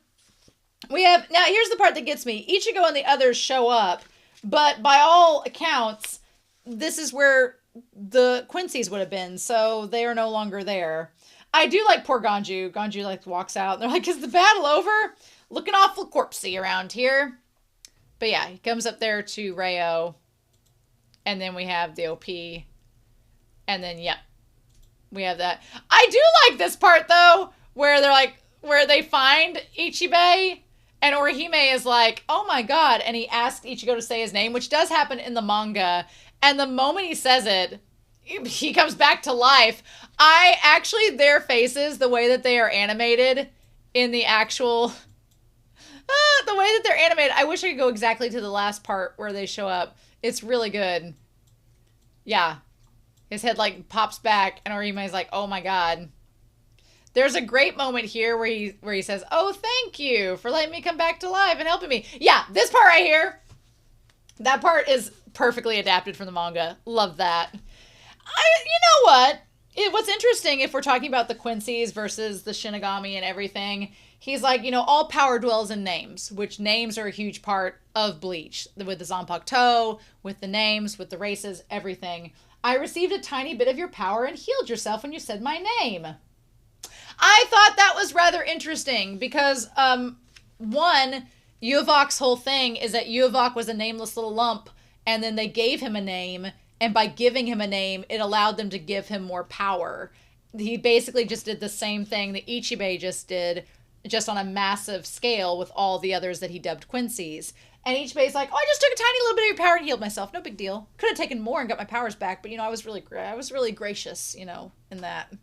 we have... Now, here's the part that gets me. Ichigo and the others show up, but by all accounts, this is where the Quincy's would have been, so they are no longer there. I do like poor Ganju. Ganju like walks out and they're like, is the battle over? Looking awful corpsey around here. But yeah, he comes up there to Rayo. And then we have the OP. And then, yeah, we have that. I do like this part though, where they're like, where they find Ichibe and Orihime is like, oh my God. And he asks Ichigo to say his name, which does happen in the manga. And the moment he says it, he comes back to life. Their faces, the way that they are animated in the actual, the way that they're animated, I wish I could go exactly to the last part where they show up. It's really good. Yeah. His head like pops back and Orihime's like, oh my God. There's a great moment here where he says, oh, thank you for letting me come back to life and helping me. Yeah, this part right here, that part is perfectly adapted from the manga. Love that. You know what? What's interesting, if we're talking about the Quincy's versus the Shinigami and everything, he's like, all power dwells in names, which names are a huge part of Bleach. With the Zanpakuto, with the names, with the races, everything. I received a tiny bit of your power and healed yourself when you said my name. I thought that was rather interesting because, one, Yhwbach's whole thing is that Yhwbach was a nameless little lump, and then they gave him a name. And by giving him a name, it allowed them to give him more power. He basically just did the same thing that Ichibe just did, just on a massive scale with all the others that he dubbed Quincy's. And Ichibe's like, I just took a tiny little bit of your power and healed myself. No big deal. Could have taken more and got my powers back, but, I was really gracious, in that.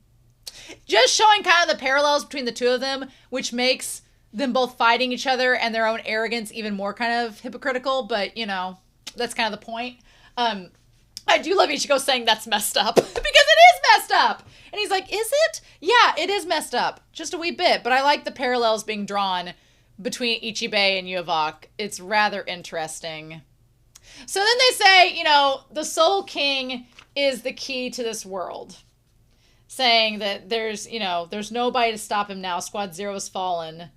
Just showing kind of the parallels between the two of them, which makes them both fighting each other and their own arrogance even more kind of hypocritical, but, that's kind of the point. I do love Ichigo saying that's messed up because it is messed up. And he's like, is it? Yeah, it is messed up. Just a wee bit. But I like the parallels being drawn between Ichibe and Yhwbach. It's rather interesting. So then they say, the Soul King is the key to this world. Saying that there's nobody to stop him now. Squad Zero's fallen.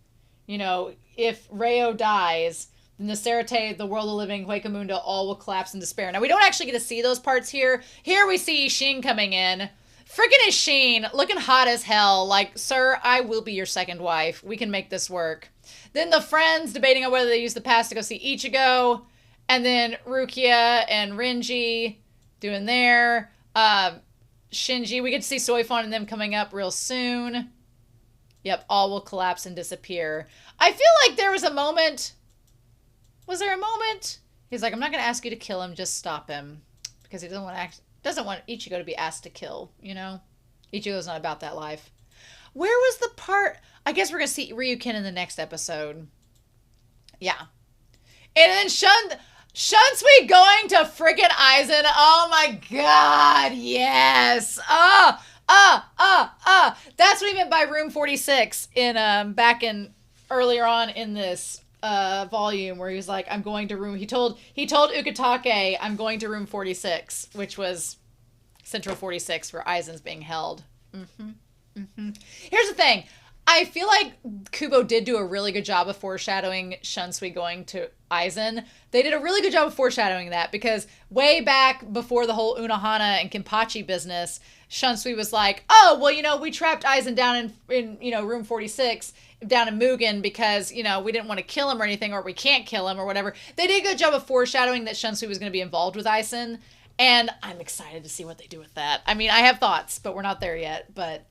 If Rayo dies, then the Serete, the world of living, Huecamundo, all will collapse in despair. Now, we don't actually get to see those parts here. Here we see Ishin coming in. Freaking Ishin, looking hot as hell. Like, sir, I will be your second wife. We can make this work. Then the friends debating on whether they use the pass to go see Ichigo. And then Rukia and Renji doing their. Shinji, we get to see Soifon and them coming up real soon. Yep, all will collapse and disappear. I feel like there was a moment... Was there a moment? He's like, I'm not going to ask you to kill him, just stop him. Because he doesn't want Ichigo to be asked to kill, Ichigo's not about that life. Where was the part? I guess we're going to see Ryukin in the next episode. Yeah. And then Shunsui going to freaking Aizen. Oh my God, yes. That's what he meant by room 46 in back in earlier on in this volume where he was like, I'm going to room, he told Ukitake, I'm going to room 46, which was Central 46 where Aizen's being held. Here's the thing. I feel like Kubo did do a really good job of foreshadowing Shunsui going to Aizen. They did a really good job of foreshadowing that because way back before the whole Unohana and Kenpachi business, Shunsui was like, oh, well, we trapped Aizen down in room 46 down in Mugen because, we didn't want to kill him or anything, or we can't kill him or whatever. They did a good job of foreshadowing that Shunsui was going to be involved with Aizen, and I'm excited to see what they do with that. I mean, I have thoughts, but we're not there yet, but...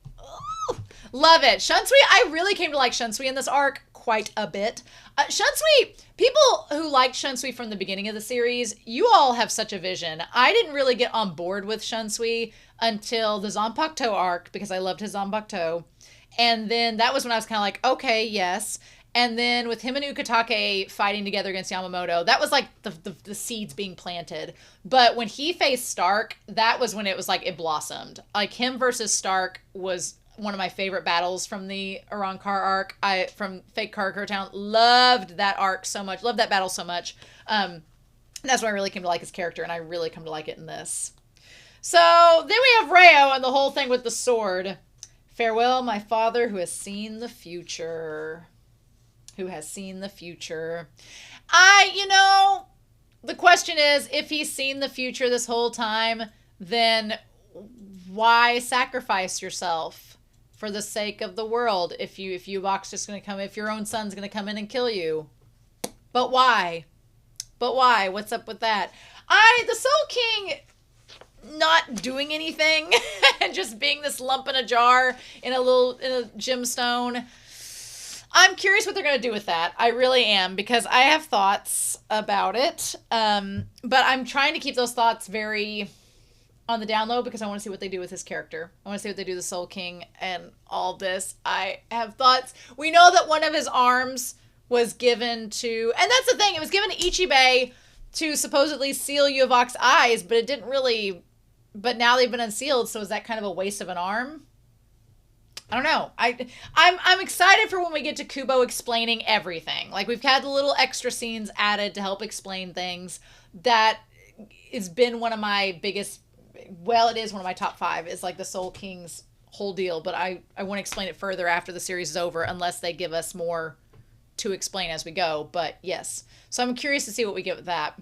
love it. Shunsui, I really came to like Shunsui in this arc quite a bit. Shunsui, people who liked Shunsui from the beginning of the series, you all have such a vision. I didn't really get on board with Shunsui until the Zanpakuto arc because I loved his Zanpakuto. And then that was when I was kind of like, okay, yes. And then with him and Ukitake fighting together against Yamamoto, that was like the seeds being planted. But when he faced Stark, that was when it was like it blossomed. Like him versus Stark was one of my favorite battles from the Arankar arc. From Fake Karakura Town. Loved that arc so much. Loved that battle so much. That's when I really came to like his character, and I really come to like it in this. So then we have Reo and the whole thing with the sword. Farewell, my father who has seen the future. Who has seen the future. The question is, if he's seen the future this whole time, then why sacrifice yourself for the sake of the world if Yhwbach's just going to come, if your own son's going to come in and kill you? But why? What's up with that? The Soul King not doing anything and just being this lump in a jar in a gemstone. I'm curious what they're going to do with that. I really am, because I have thoughts about it. But I'm trying to keep those thoughts very on the down low because I want to see what they do with his character. I want to see what they do with the Soul King and all this. I have thoughts. We know that one of his arms was given to, and that's the thing, it was given to Ichigo to supposedly seal Yhwbach's eyes, but it didn't really, but now they've been unsealed, so is that kind of a waste of an arm? I don't know. I'm excited for when we get to Kubo explaining everything. Like, we've had the little extra scenes added to help explain things. That has been one of my biggest, well, it is one of my top 5, is like the Soul King's whole deal, but I want to explain it further after the series is over, unless they give us more to explain as we go. But yes, so I'm curious to see what we get with that.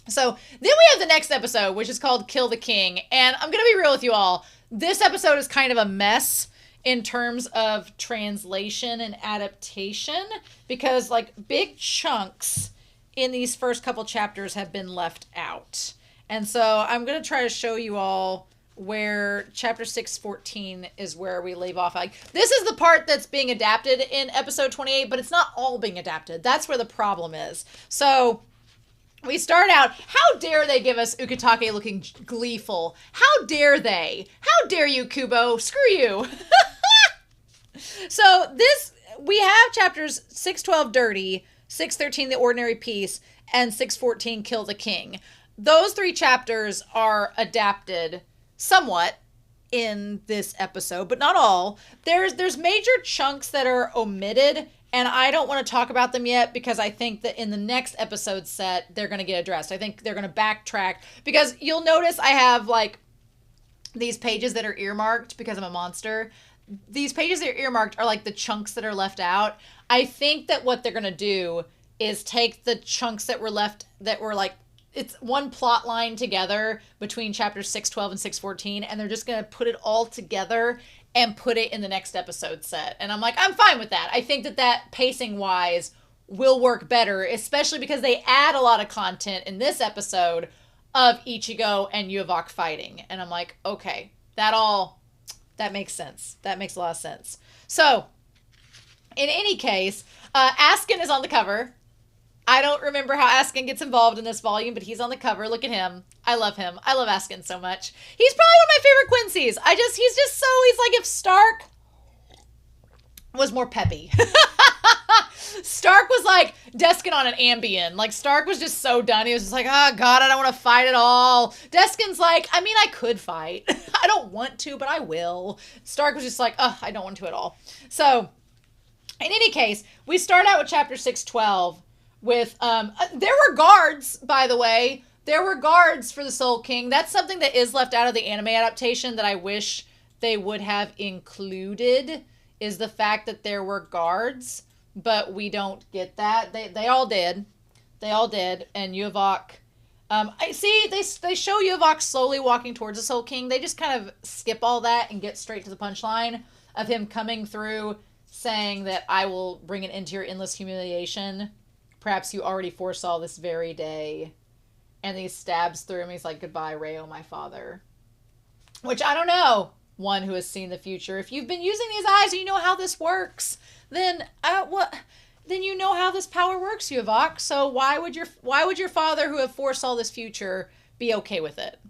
So then we have the next episode, which is called Kill the King, and I'm gonna be real with you all, this episode is kind of a mess in terms of translation and adaptation, because like big chunks in these first couple chapters have been left out. And so I'm going to try to show you all where chapter 614 is where we leave off. Like, this is the part that's being adapted in episode 28, but it's not all being adapted. That's where the problem is. So we start out, how dare they give us Ukitake looking gleeful? How dare they? How dare you, Kubo? Screw you. So we have chapters 612 Dirty, 613 The Ordinary Peace, and 614 Kill the King. Those 3 chapters are adapted somewhat in this episode, but not all. There's major chunks that are omitted, and I don't want to talk about them yet because I think that in the next episode set, they're going to get addressed. I think they're going to backtrack, because you'll notice I have like these pages that are earmarked because I'm a monster. These pages that are earmarked are like the chunks that are left out. I think that what they're going to do is take the chunks that were left, that were like, it's one plot line together between chapters 612 and 614, and they're just going to put it all together and put it in the next episode set. And I'm like, I'm fine with that. I think that pacing wise will work better, especially because they add a lot of content in this episode of Ichigo and Yhwbach fighting. And I'm like, okay, that makes sense. That makes a lot of sense. So in any case, Askin is on the cover. I don't remember how Askin gets involved in this volume, but he's on the cover. Look at him. I love him. I love Askin so much. He's probably one of my favorite Quincy's. He's like if Stark was more peppy. Stark was like Deskin on an Ambien. Like, Stark was just so done. He was just like, oh God, I don't want to fight at all. Deskin's like, I mean, I could fight. I don't want to, but I will. Stark was just like, oh, I don't want to at all. So in any case, we start out with chapter 612 with, there were guards, by the way. There were guards for the Soul King. That's something that is left out of the anime adaptation that I wish they would have included is the fact that there were guards, but we don't get that. They all did. They all did. And Yhwbach, I see they show Yhwbach slowly walking towards the Soul King. They just kind of skip all that and get straight to the punchline of him coming through saying that I will bring an end to your endless humiliation. Perhaps you already foresaw this very day. And he stabs through him. He's like, goodbye, Reo, my father. Which, I don't know. One who has seen the future. If you've been using these eyes and you know how this works, then then you know how this power works, Yhwbach. So why would your father who have foresaw this future be okay with it?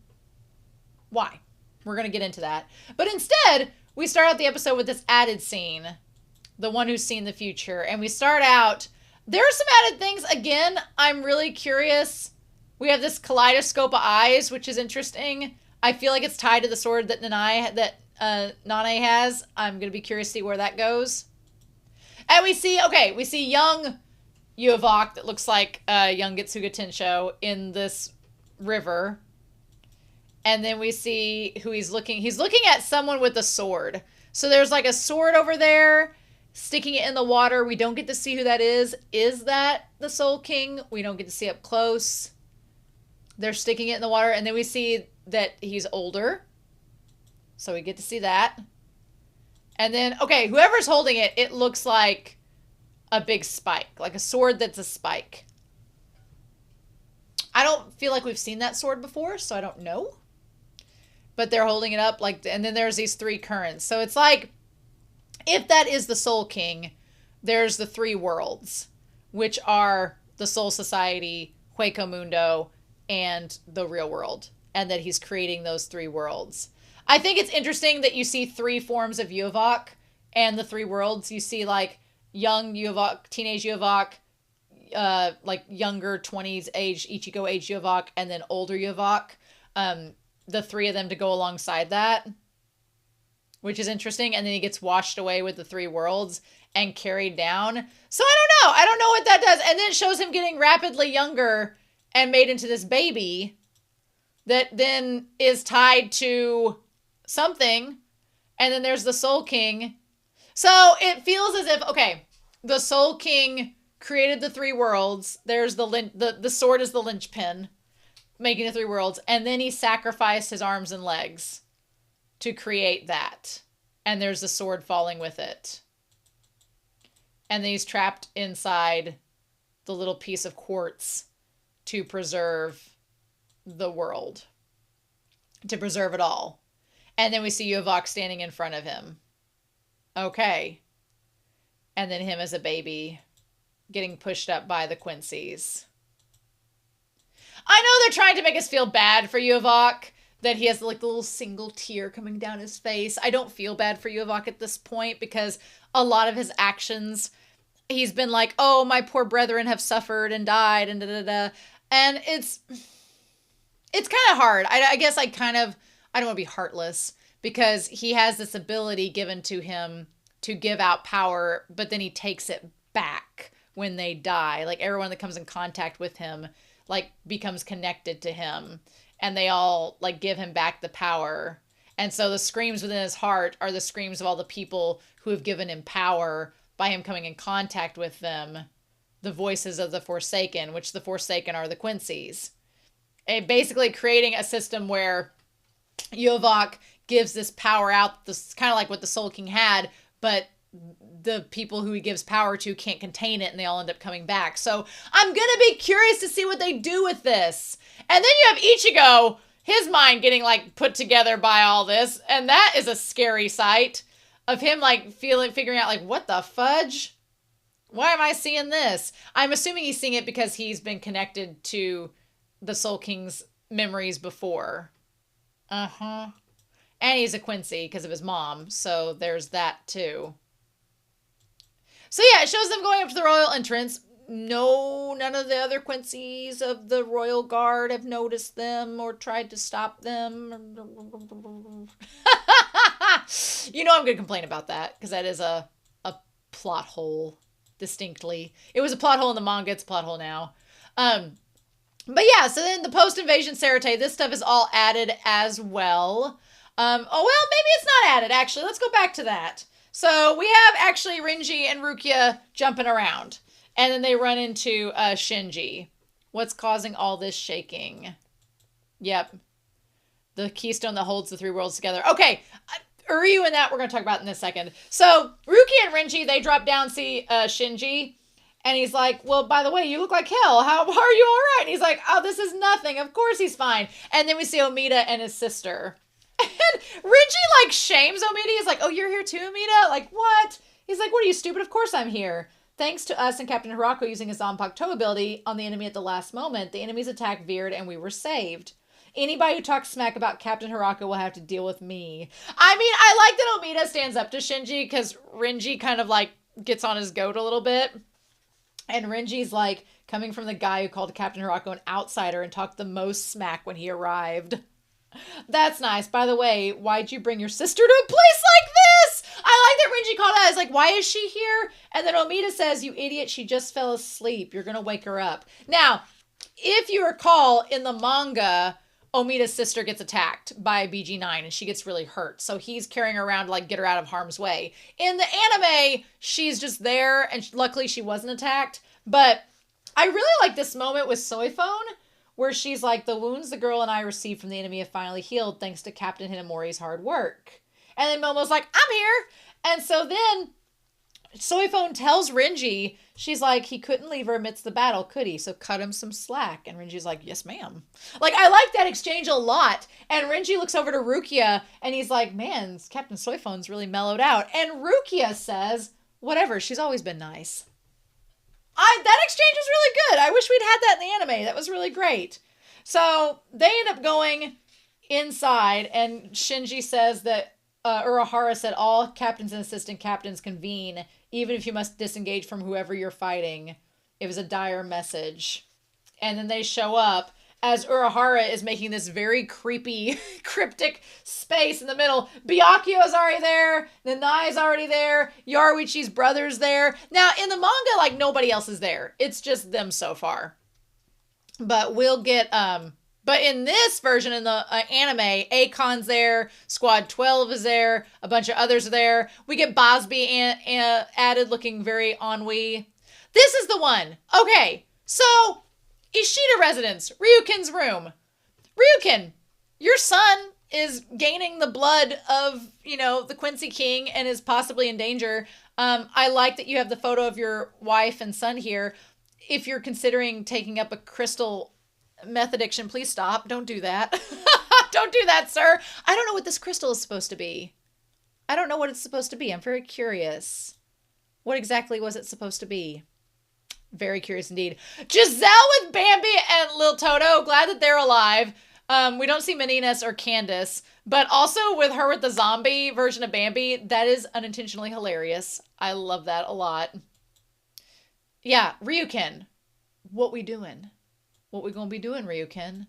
Why? We're going to get into that. But instead, we start out the episode with this added scene. The one who's seen the future. And we start out, there are some added things. Again, I'm really curious. We have this kaleidoscope of eyes, which is interesting. I feel like it's tied to the sword that Nane has. I'm going to be curious to see where that goes. And we see young Yhwbach that looks like young Getsuga Tensho in this river. And then we see who he's looking. He's looking at someone with a sword. So there's like a sword over there, sticking it in the water. We don't get to see who that is. Is that the Soul King? We don't get to see up close. They're sticking it in the water. And then we see that he's older. So we get to see that. And then, okay, whoever's holding it, it looks like a big spike. Like a sword that's a spike. I don't feel like we've seen that sword before, so I don't know. But they're holding it up, like, and then there's these three currents. So it's like, if that is the Soul King, there's the three worlds, which are the Soul Society, Hueco Mundo, and the real world. And that he's creating those three worlds. I think it's interesting that you see three forms of Yhwbach and the three worlds. You see like young Yhwbach, teenage Yhwbach, like younger 20s age, Ichigo age Yhwbach, and then older Yhwbach. The three of them to go alongside that, which is interesting. And then he gets washed away with the three worlds and carried down. So I don't know. I don't know what that does. And then it shows him getting rapidly younger and made into this baby that then is tied to something. And then there's the Soul King. So it feels as if, okay, the Soul King created the three worlds. There's the sword is the linchpin, making the three worlds. And then he sacrificed his arms and legs to create that. And there's the sword falling with it. And then he's trapped inside the little piece of quartz to preserve the world. To preserve it all. And then we see Yhwbach standing in front of him. Okay. And then him as a baby getting pushed up by the Quincy's. I know they're trying to make us feel bad for Yhwbach, that he has like the little single tear coming down his face. I don't feel bad for Yhwbach at this point because a lot of his actions, he's been like, oh, my poor brethren have suffered and died and da-da-da. And it's kind of hard. I guess I don't want to be heartless because he has this ability given to him to give out power, but then he takes it back when they die. Like everyone that comes in contact with him, like becomes connected to him and they all like give him back the power. And so the screams within his heart are the screams of all the people who have given him power by him coming in contact with them. The voices of the Forsaken, which the Forsaken are the Quincy's. And basically creating a system where Yhwbach gives this power out, this kind of like what the Soul King had, but the people who he gives power to can't contain it and they all end up coming back. So I'm going to be curious to see what they do with this. And then you have Ichigo, his mind getting like put together by all this. And that is a scary sight of him like figuring out like, what the fudge? Why am I seeing this? I'm assuming he's seeing it because he's been connected to the Soul King's memories before. Uh-huh. And he's a Quincy because of his mom. So there's that too. So yeah, it shows them going up to the royal entrance. No, none of the other Quincy's of the royal guard have noticed them or tried to stop them. You know I'm going to complain about that because that is a plot hole, distinctly. It was a plot hole in the manga. It's a plot hole now. But yeah, so then the post-invasion Sarate, this stuff is all added as well. Oh, well, maybe it's not added, actually. Let's go back to that. So we have actually Renji and Rukia jumping around. And then they run into Shinji. What's causing all this shaking? Yep. The keystone that holds the three worlds together. Okay. Uryu and that we're going to talk about in a second. So Rukia and Renji, they drop down, see Shinji. And he's like, well, by the way, you look like hell. How are you all right? And he's like, oh, this is nothing. Of course he's fine. And then we see Omida and his sister. And Renji, like, shames Omida. He's like, oh, you're here too, Omida? Like, what? He's like, what are you, stupid? Of course I'm here. Thanks to us and Captain Hirako using his Zanpakuto ability on the enemy at the last moment, the enemy's attack veered and we were saved. Anybody who talks smack about Captain Hirako will have to deal with me. I mean, I like that Omida stands up to Shinji because Renji kind of, like, gets on his goat a little bit. And Renji's like, coming from the guy who called Captain Hirako an outsider and talked the most smack when he arrived. That's nice. By the way, why'd you bring your sister to a place like this? I like that Renji called out. I was like, why is she here? And then Omida says, you idiot, she just fell asleep. You're going to wake her up. Now, if you recall, in the manga, Omida's sister gets attacked by BG9 and she gets really hurt. So he's carrying her around to, like, get her out of harm's way. In the anime, she's just there and luckily she wasn't attacked. But I really like this moment with Soifone where she's like, the wounds the girl and I received from the enemy have finally healed thanks to Captain Hinamori's hard work. And then Momo's like, I'm here. And so then Soifone tells Renji, she's like, he couldn't leave her amidst the battle, could he? So cut him some slack. And Renji's like, yes, ma'am. Like, I like that exchange a lot. And Renji looks over to Rukia and he's like, man, Captain Soifone's really mellowed out. And Rukia says, whatever, she's always been nice. That exchange was really good. I wish we'd had that in the anime. That was really great. So they end up going inside and Shinji says that Urahara said all captains and assistant captains convene, even if you must disengage from whoever you're fighting. It was a dire message. And then they show up as Urahara is making this very creepy, cryptic space in the middle. Byakuyo's already there. Nanai's already there. Yaruichi's brother's there. Now, in the manga, like, nobody else is there. It's just them so far. But we'll get, but in this version, in the anime, Akon's there, Squad 12 is there, a bunch of others are there. We get Bosby added looking very ennui. This is the one. Okay, so Ishida residence, Ryuken's room. Ryuken, your son is gaining the blood of, the Quincy King and is possibly in danger. I like that you have the photo of your wife and son here. If you're considering taking up a crystal meth addiction, please stop. Don't do that. Don't do that, sir. I don't know what this crystal is supposed to be. I don't know what it's supposed to be. I'm very curious. What exactly was it supposed to be? Very curious indeed. Giselle with Bambi and Lil Toto. Glad that they're alive. We don't see Meninas or Candace, but also with her with the zombie version of Bambi, that is unintentionally hilarious. I love that a lot. Yeah, Ryuken. What we doing? What we gonna be doing, Ryuken?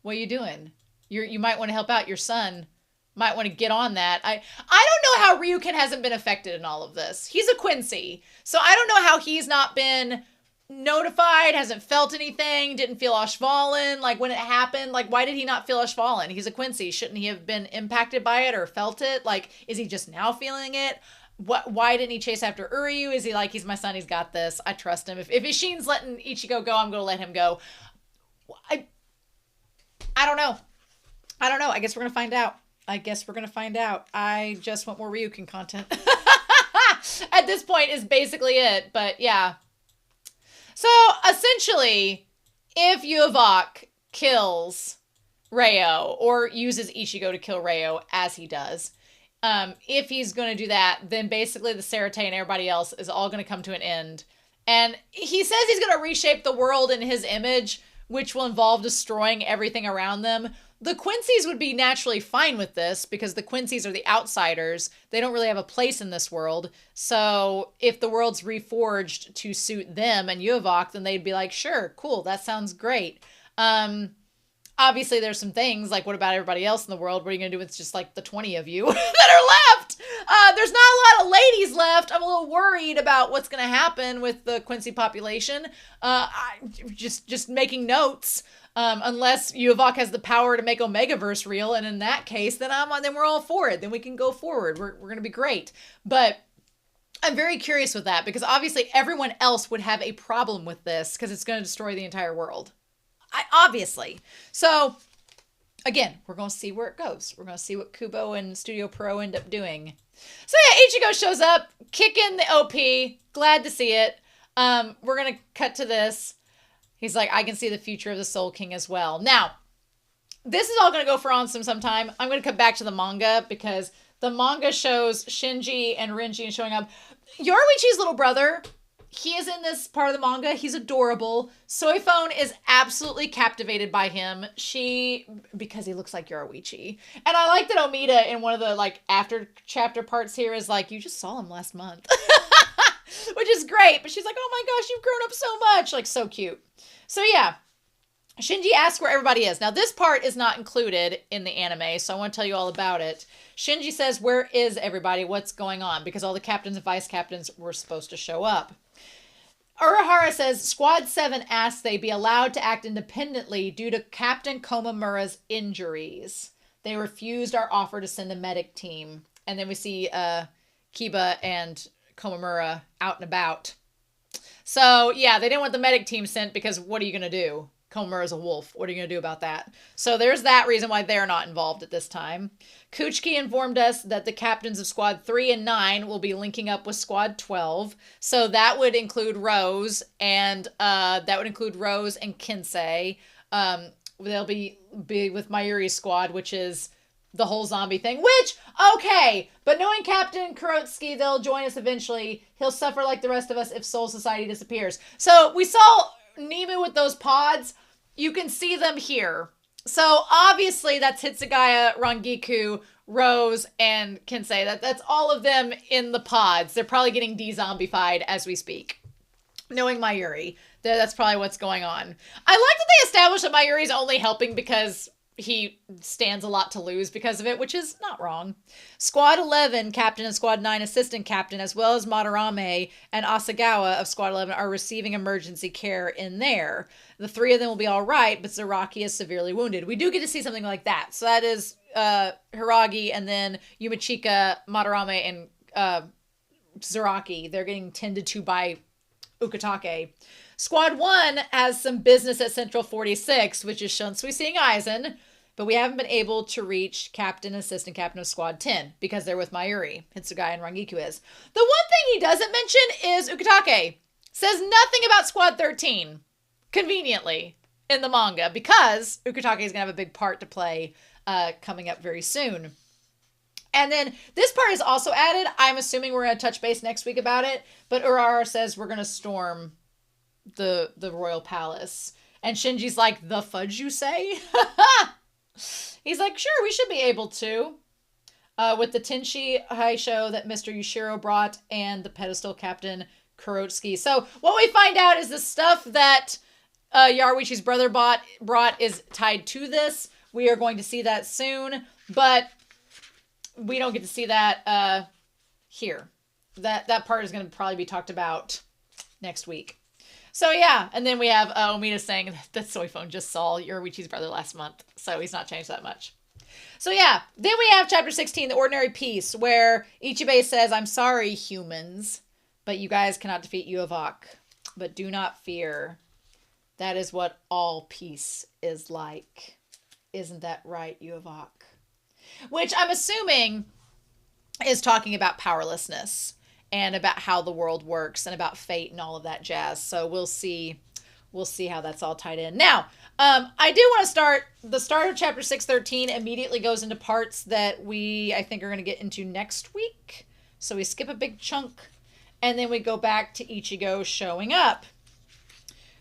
What you doing? You might want to help out your son. Might want to get on that. I don't know how Ryuken hasn't been affected in all of this. He's a Quincy. So I don't know how he's not been notified, hasn't felt anything, didn't feel Ashvallen. Like, when it happened, like, why did he not feel Ashvallen? He's a Quincy. Shouldn't he have been impacted by it or felt it? Like, is he just now feeling it? Why didn't he chase after Uryu? Is he like, he's my son, he's got this. I trust him. If Ishin's letting Ichigo go, I'm going to let him go. I don't know. I guess we're going to find out. I just want more Ryuken content. At this point is basically it. But yeah. So essentially, if Yhwbach kills Reo or uses Ichigo to kill Reo, as he does, if he's going to do that, then basically the Sarate and everybody else is all going to come to an end. And he says he's going to reshape the world in his image, which will involve destroying everything around them. The Quincy's would be naturally fine with this because the Quincy's are the outsiders. They don't really have a place in this world. So if the world's reforged to suit them and Yhwbach, then they'd be like, sure, cool, that sounds great. Obviously, there's some things like, what about everybody else in the world? What are you going to do with just like the 20 of you that are left? There's not a lot of ladies left. I'm a little worried about what's going to happen with the Quincy population. Just making notes. Unless Yhwbach has the power to make Omegaverse real, and in that case, then we're all for it. Then we can go forward. We're going to be great. But I'm very curious with that because obviously everyone else would have a problem with this because it's going to destroy the entire world. Obviously. So again, we're going to see where it goes. We're going to see what Kubo and Studio Pro end up doing. So yeah, Ichigo shows up, kicking the OP. Glad to see it. We're going to cut to this. He's like, I can see the future of the Soul King as well. Now, this is all going to go for on some time. I'm going to come back to the manga because the manga shows Shinji and Renji showing up. Yoruichi's little brother, he is in this part of the manga. He's adorable. Soifone is absolutely captivated by him. Because he looks like Yoruichi. And I like that Omida in one of the like after chapter parts here is like, you just saw him last month. Which is great. But she's like, oh my gosh, you've grown up so much. Like, so cute. So yeah, Shinji asks where everybody is. Now, this part is not included in the anime, so I want to tell you all about it. Shinji says, where is everybody? What's going on? Because all the captains and vice captains were supposed to show up. Urahara says, Squad 7 asks they be allowed to act independently due to Captain Komamura's injuries. They refused our offer to send a medic team. And then we see Kiba and Komamura out and about. So, yeah, they didn't want the medic team sent because what are you going to do? Komamura's a wolf. What are you going to do about that? So there's that reason why they're not involved at this time. Kuchiki informed us that the captains of Squad 3 and 9 will be linking up with Squad 12. So that would include Rose and Kinsei. They'll be with Mayuri's squad, which is the whole zombie thing, which, okay, but knowing Captain Kurotsky, they'll join us eventually. He'll suffer like the rest of us if Soul Society disappears. So we saw Nemu with those pods. You can see them here. So obviously that's Hitsugaya, Rangiku, Rose, and Kinsei. That's all of them in the pods. They're probably getting de-zombified as we speak. Knowing Mayuri, that's probably what's going on. I like that they established that Mayuri's only helping because he stands a lot to lose because of it, which is not wrong. Squad 11 captain and Squad 9 assistant captain, as well as Madarame and Asagawa of Squad 11 are receiving emergency care in there. The three of them will be all right, but Zaraki is severely wounded. We do get to see something like that. So that is Hiragi and then Yumachika, Madarame, and Zaraki. They're getting tended to by Ukitake. Squad 1 has some business at Central 46, which is Shunsui seeing Aizen, but we haven't been able to reach Captain and Assistant Captain of Squad 10 because they're with Mayuri. Hitsugai and Rangiku is. The one thing he doesn't mention is Ukitake. Says nothing about Squad 13, conveniently, in the manga, because Ukitake is going to have a big part to play coming up very soon. And then this part is also added. I'm assuming we're going to touch base next week about it, but Urara says we're going to storm the royal palace. And Shinji's like, the fudge you say? He's like, sure, we should be able to. With the Tenshi Haisho that Mr. Yushiro brought and the pedestal captain Kurotsky. So what we find out is the stuff that Yaruichi's brother brought is tied to this. We are going to see that soon, but we don't get to see that here. That part is going to probably be talked about next week. So yeah, and then we have Omida saying that Soifone just saw Yoruichi's brother last month, so he's not changed that much. So yeah, then we have chapter 16, The Ordinary Peace, where Ichibe says, I'm sorry, humans, but you guys cannot defeat Yhwbach. But do not fear. That is what all peace is like. Isn't that right, Yhwbach? Which I'm assuming is talking about powerlessness and about how the world works and about fate and all of that jazz. So we'll see how that's all tied in. Now, I do want to start, the start of chapter 613 immediately goes into parts that I think are going to get into next week. So we skip a big chunk and then we go back to Ichigo showing up,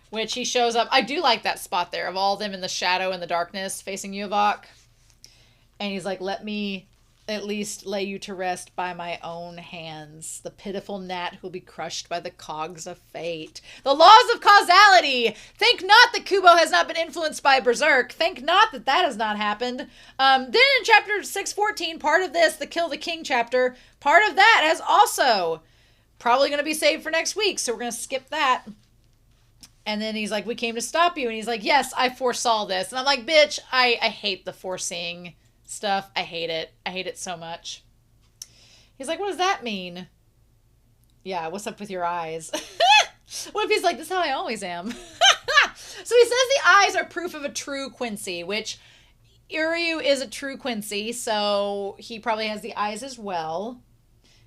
which he shows up. I do like that spot there of all of them in the shadow and the darkness facing Yhwbach. And he's like, let me at least lay you to rest by my own hands. The pitiful gnat who'll be crushed by the cogs of fate. The laws of causality. Think not that Kubo has not been influenced by Berserk. Think not that has not happened. Then in chapter 614, part of this, the Kill the King chapter, part of that has also probably going to be saved for next week. So we're going to skip that. And then he's like, we came to stop you. And he's like, yes, I foresaw this. And I'm like, bitch, I hate the foreseeing stuff. I hate it. I hate it so much. He's like, what does that mean? Yeah, what's up with your eyes? What if he's like, this is how I always am? So he says the eyes are proof of a true Quincy, which Uryu is a true Quincy, so he probably has the eyes as well.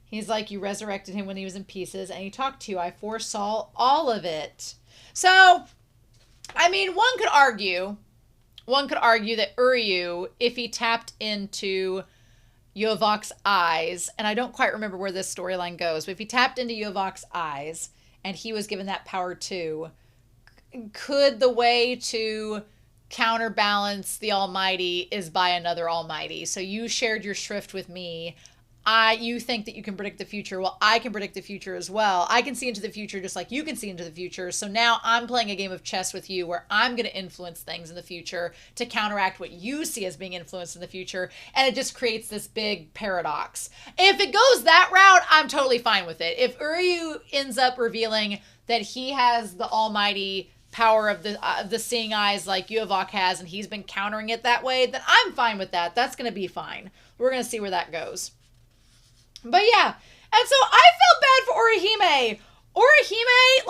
He's like, you resurrected him when he was in pieces, and he talked to you. I foresaw all of it. So, I mean, one could argue that Uryu, if he tapped into Yhwbach's eyes, and I don't quite remember where this storyline goes, but if he tapped into Yhwbach's eyes, and he was given that power too, could the way to counterbalance the Almighty is by another Almighty? So you shared your shrift with me. You think that you can predict the future. Well, I can predict the future as well. I can see into the future just like you can see into the future. So now I'm playing a game of chess with you where I'm going to influence things in the future to counteract what you see as being influenced in the future. And it just creates this big paradox. If it goes that route, I'm totally fine with it. If Uryu ends up revealing that he has the almighty power of the seeing eyes like Yhwbach has, and he's been countering it that way, then I'm fine with that. That's going to be fine. We're going to see where that goes. But yeah, and so I felt bad for Orihime. Orihime,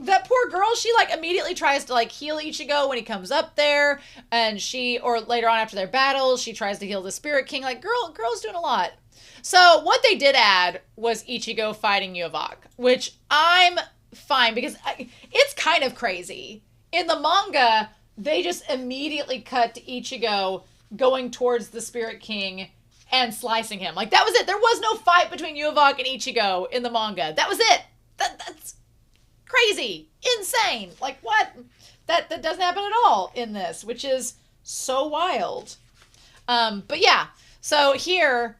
that poor girl, she immediately tries to heal Ichigo when he comes up there, and or later on after their battle, she tries to heal the Spirit King. Girl's doing a lot. So what they did add was Ichigo fighting Yhwbach, which I'm fine because it's kind of crazy. In the manga, they just immediately cut to Ichigo going towards the Spirit King and slicing him. That was it. There was no fight between Yhwbach and Ichigo in the manga. That was it. That's crazy. Insane. What? That doesn't happen at all in this, which is so wild. But yeah. So here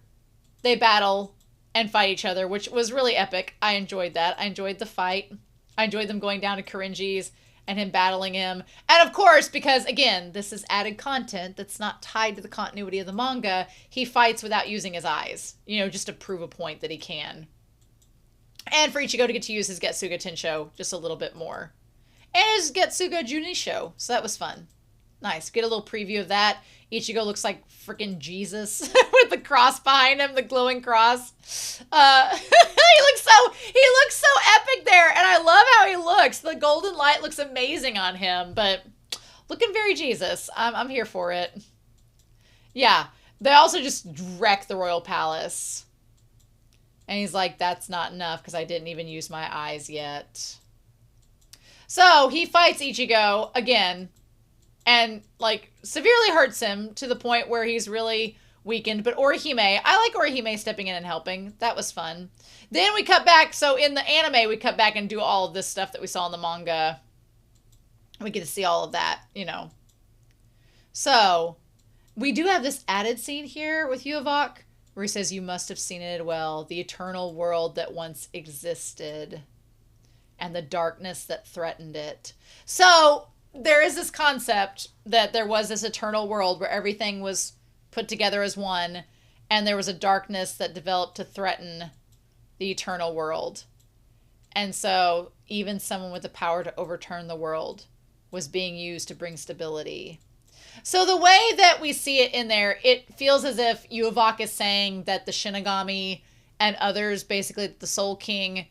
they battle and fight each other, which was really epic. I enjoyed that. I enjoyed the fight. I enjoyed them going down to Korinji's and him battling him. And of course, because again, this is added content that's not tied to the continuity of the manga, he fights without using his eyes, just to prove a point that he can. And for Ichigo to get to use his Getsuga Tensho just a little bit more. And his Getsuga Junisho, so that was fun. Nice. Get a little preview of that. Ichigo looks like freaking Jesus with the cross behind him, the glowing cross. He looks so epic there, and I love how he looks. The golden light looks amazing on him, but looking very Jesus. I'm here for it. Yeah, they also just wreck the royal palace. And he's like, that's not enough because I didn't even use my eyes yet. So he fights Ichigo again and severely hurts him to the point where he's really weakened. But Orihime, I like Orihime stepping in and helping. That was fun. Then we cut back. So in the anime, we cut back and do all of this stuff that we saw in the manga. We get to see all of that, So we do have this added scene here with Yhwbach where he says, you must have seen it well, the eternal world that once existed and the darkness that threatened it. So there is this concept that there was this eternal world where everything was put together as one, and there was a darkness that developed to threaten the eternal world. And so even someone with the power to overturn the world was being used to bring stability. So the way that we see it in there, it feels as if Yhwbach is saying that the Shinigami and others, basically the Soul King,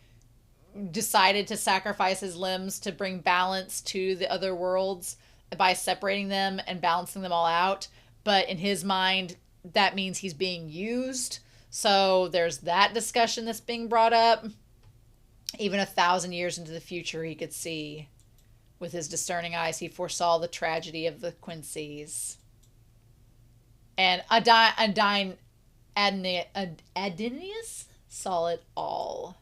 decided to sacrifice his limbs to bring balance to the other worlds by separating them and balancing them all out. But in his mind, that means he's being used. So there's that discussion that's being brought up. Even 1,000 years into the future, he could see. With his discerning eyes, he foresaw the tragedy of the Quincy's. And Adinius saw it all.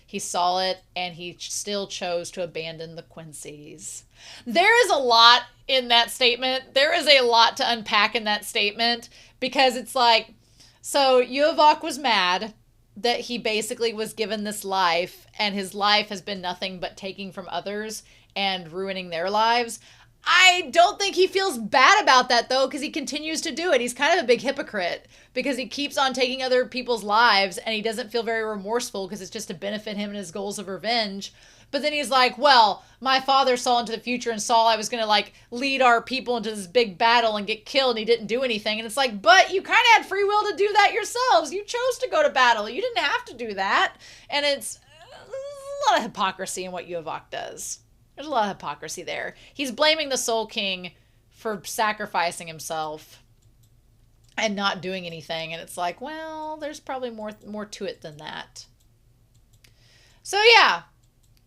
He saw it, and he still chose to abandon the Quincy's. There is a lot in that statement. There is a lot to unpack in that statement, because it's so Yhwbach was mad that he basically was given this life, and his life has been nothing but taking from others and ruining their lives. I don't think he feels bad about that, though, because he continues to do it. He's kind of a big hypocrite because he keeps on taking other people's lives and he doesn't feel very remorseful because it's just to benefit him and his goals of revenge. But then he's like, well, my father saw into the future and saw I was going to like lead our people into this big battle and get killed, and he didn't do anything. And it's like, but you kind of had free will to do that yourselves. You chose to go to battle. You didn't have to do that. And it's a lot of hypocrisy in what Yhwbach does. There's a lot of hypocrisy there. He's blaming the Soul King for sacrificing himself and not doing anything. And it's like, well, there's probably more to it than that. So yeah,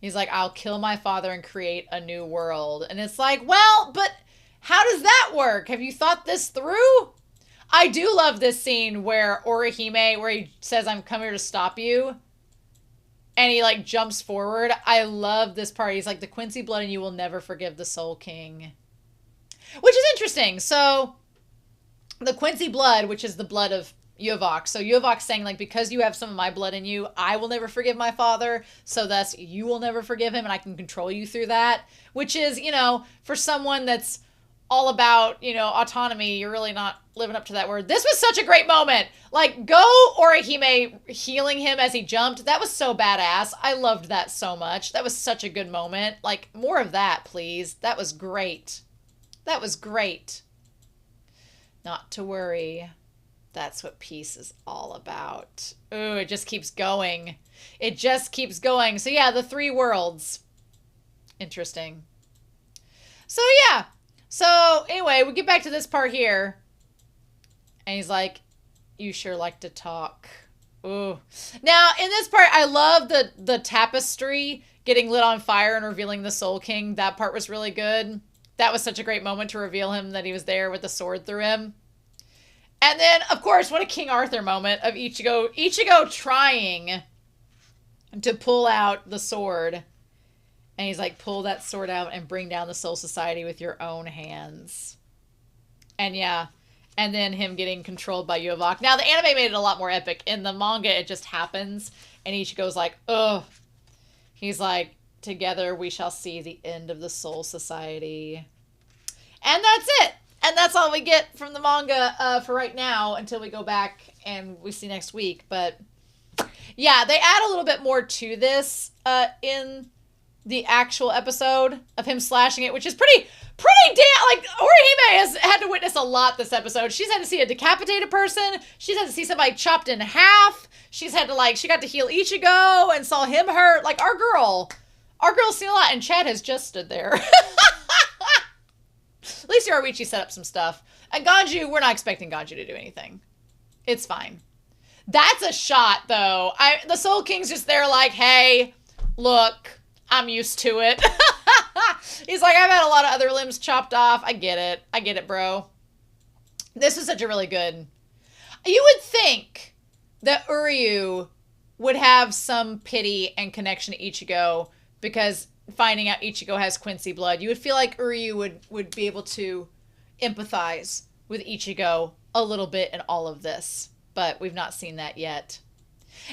he's like, I'll kill my father and create a new world. And it's like, well, but how does that work? Have you thought this through? I do love this scene where Orihime, where he says, I'm coming here to stop you. And he like jumps forward. I love this part. He's like, the Quincy blood in you will never forgive the Soul King. Which is interesting. So the Quincy blood, which is the blood of Yhwbach. So Yhwbach's saying like, because you have some of my blood in you, I will never forgive my father. So thus you will never forgive him and I can control you through that. Which is, you know, for someone that's all about, you know, autonomy, you're really not living up to that word. This was such a great moment. Like, go Orihime healing him as he jumped. That was so badass. I loved that so much. That was such a good moment. Like, more of that, please. That was great. That was great. Not to worry. That's what peace is all about. Ooh, it just keeps going. It just keeps going. So yeah, the three worlds. Interesting. So yeah. So anyway, we get back to this part here. And he's like, you sure like to talk. Ooh. Now, in this part, I love the tapestry getting lit on fire and revealing the Soul King. That part was really good. That was such a great moment to reveal him that he was there with the sword through him. And then, of course, what a King Arthur moment of Ichigo. Ichigo trying to pull out the sword. And he's like, pull that sword out and bring down the Soul Society with your own hands. And yeah. And then him getting controlled by Yhwbach. Now, the anime made it a lot more epic. In the manga, it just happens. And Ichigo's like, ugh. He's like, together we shall see the end of the Soul Society. And that's it. And that's all we get from the manga for right now until we go back and we see next week. But yeah, they add a little bit more to this in the actual episode of him slashing it, which is pretty damn, like, Orihime has had to witness a lot this episode. She's had to see a decapitated person. She's had to see somebody chopped in half. She's had to, like, she got to heal Ichigo and saw him hurt. Like, our girl's seen a lot, and Chad has just stood there. At least Yoruichi set up some stuff. And Ganju, we're not expecting Ganju to do anything. It's fine. That's a shot, though. The Soul King's just there like, hey, look, I'm used to it. He's like, I've had a lot of other limbs chopped off. I get it. I get it, bro. This was such a really good... You would think that Uryu would have some pity and connection to Ichigo because finding out Ichigo has Quincy blood. You would feel like Uryu would be able to empathize with Ichigo a little bit in all of this. But we've not seen that yet.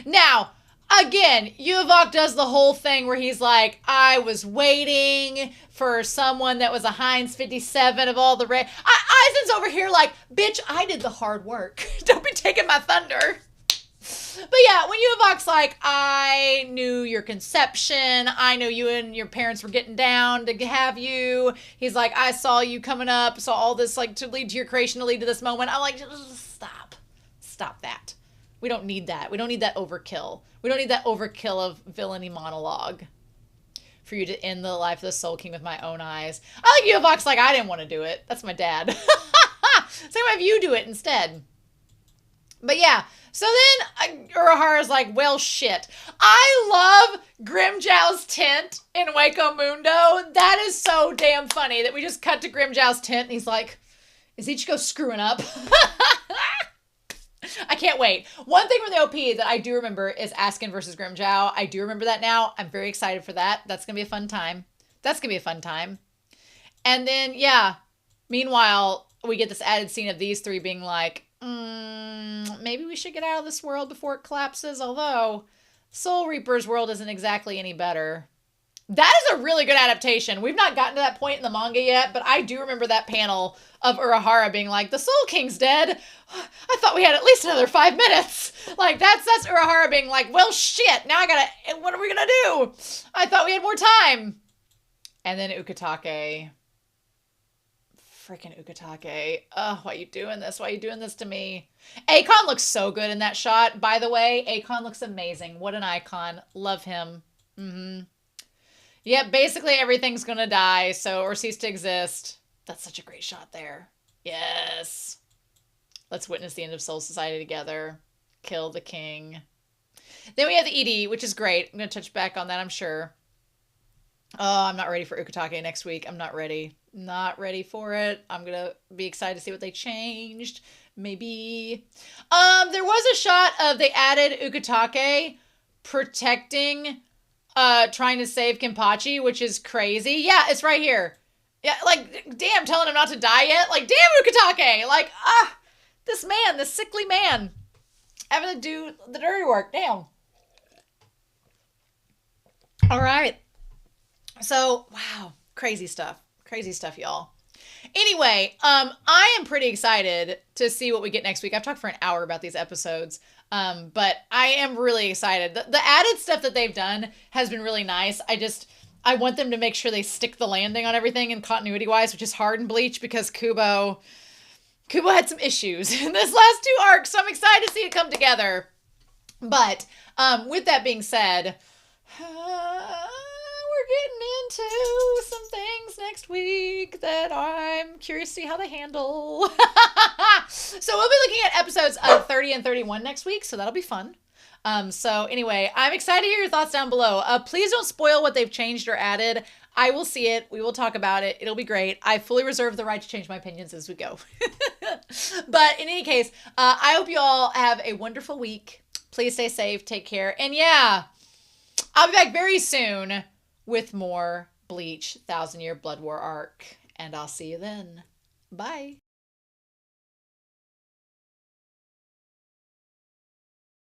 Now... Again, Yhwbach does the whole thing where he's like, I was waiting for someone that was a Heinz 57 of all the red. Aizen's over here like, bitch, I did the hard work. Don't be taking my thunder. But yeah, when Yhwbach's like, I knew your conception. I knew you and your parents were getting down to have you. He's like, I saw you coming up. Saw all this like to lead to your creation, to lead to this moment. I'm like, just stop. Stop that. We don't need that. We don't need that overkill. We don't need that overkill of villainy monologue for you to end the life of the Soul King with my own eyes. I like Yhwbach's like, I didn't want to do it. That's my dad. So have you do it instead. But yeah, so then Urahara's like, well, shit. I love Grimmjow's tent in Waco Mundo. That is so damn funny that we just cut to Grimmjow's tent and he's like, is Ichigo screwing up? I can't wait. One thing from the OP that I do remember is Askin versus Grimmjow. I do remember that now. I'm very excited for that. That's going to be a fun time. And then, yeah, meanwhile, we get this added scene of these three being like, maybe we should get out of this world before it collapses. Although, Soul Reaper's world isn't exactly any better That is a really good adaptation. We've not gotten to that point in the manga yet, but I do remember that panel of Urahara being like, the Soul King's dead. I thought we had at least another 5 minutes. Like, that's Urahara being like, well, shit, now what are we gonna do? I thought we had more time. And then Ukitake. Freaking Ukitake. Oh, why are you doing this? Why are you doing this to me? Akon looks so good in that shot. By the way, Akon looks amazing. What an icon. Love him. Mm-hmm. Yep, basically everything's gonna die, or cease to exist. That's such a great shot there. Yes. Let's witness the end of Soul Society together. Kill the king. Then we have the ED, which is great. I'm gonna touch back on that, I'm sure. Oh, I'm not ready for Ukitake next week. I'm not ready. Not ready for it. I'm gonna be excited to see what they changed. Maybe. There was a shot of they added Ukitake protecting trying to save Kenpachi, which is crazy. Yeah, it's right here. Yeah, like, damn, telling him not to die yet. Like, damn, Ukitake. Like, this man, this sickly man, having to do the dirty work. Damn. All right. So, wow, crazy stuff. Crazy stuff, y'all. Anyway, I am pretty excited to see what we get next week. I've talked for an hour about these episodes. But I am really excited. The added stuff that they've done has been really nice. I want them to make sure they stick the landing on everything in continuity-wise, which is hard in Bleach because Kubo had some issues in this last 2 arcs, so I'm excited to see it come together. But with that being said, we're getting into some things next week that I'm curious to see how they handle. So we'll be looking at episodes 30 and 31 next week, so that'll be fun. So anyway, I'm excited to hear your thoughts down below. Please don't spoil what they've changed or added. I will see it. We will talk about it. It'll be great. I fully reserve the right to change my opinions as we go. But in any case, I hope you all have a wonderful week. Please stay safe. Take care. And yeah, I'll be back very soon with more Bleach 1000 Year Blood War arc. And I'll see you then. Bye.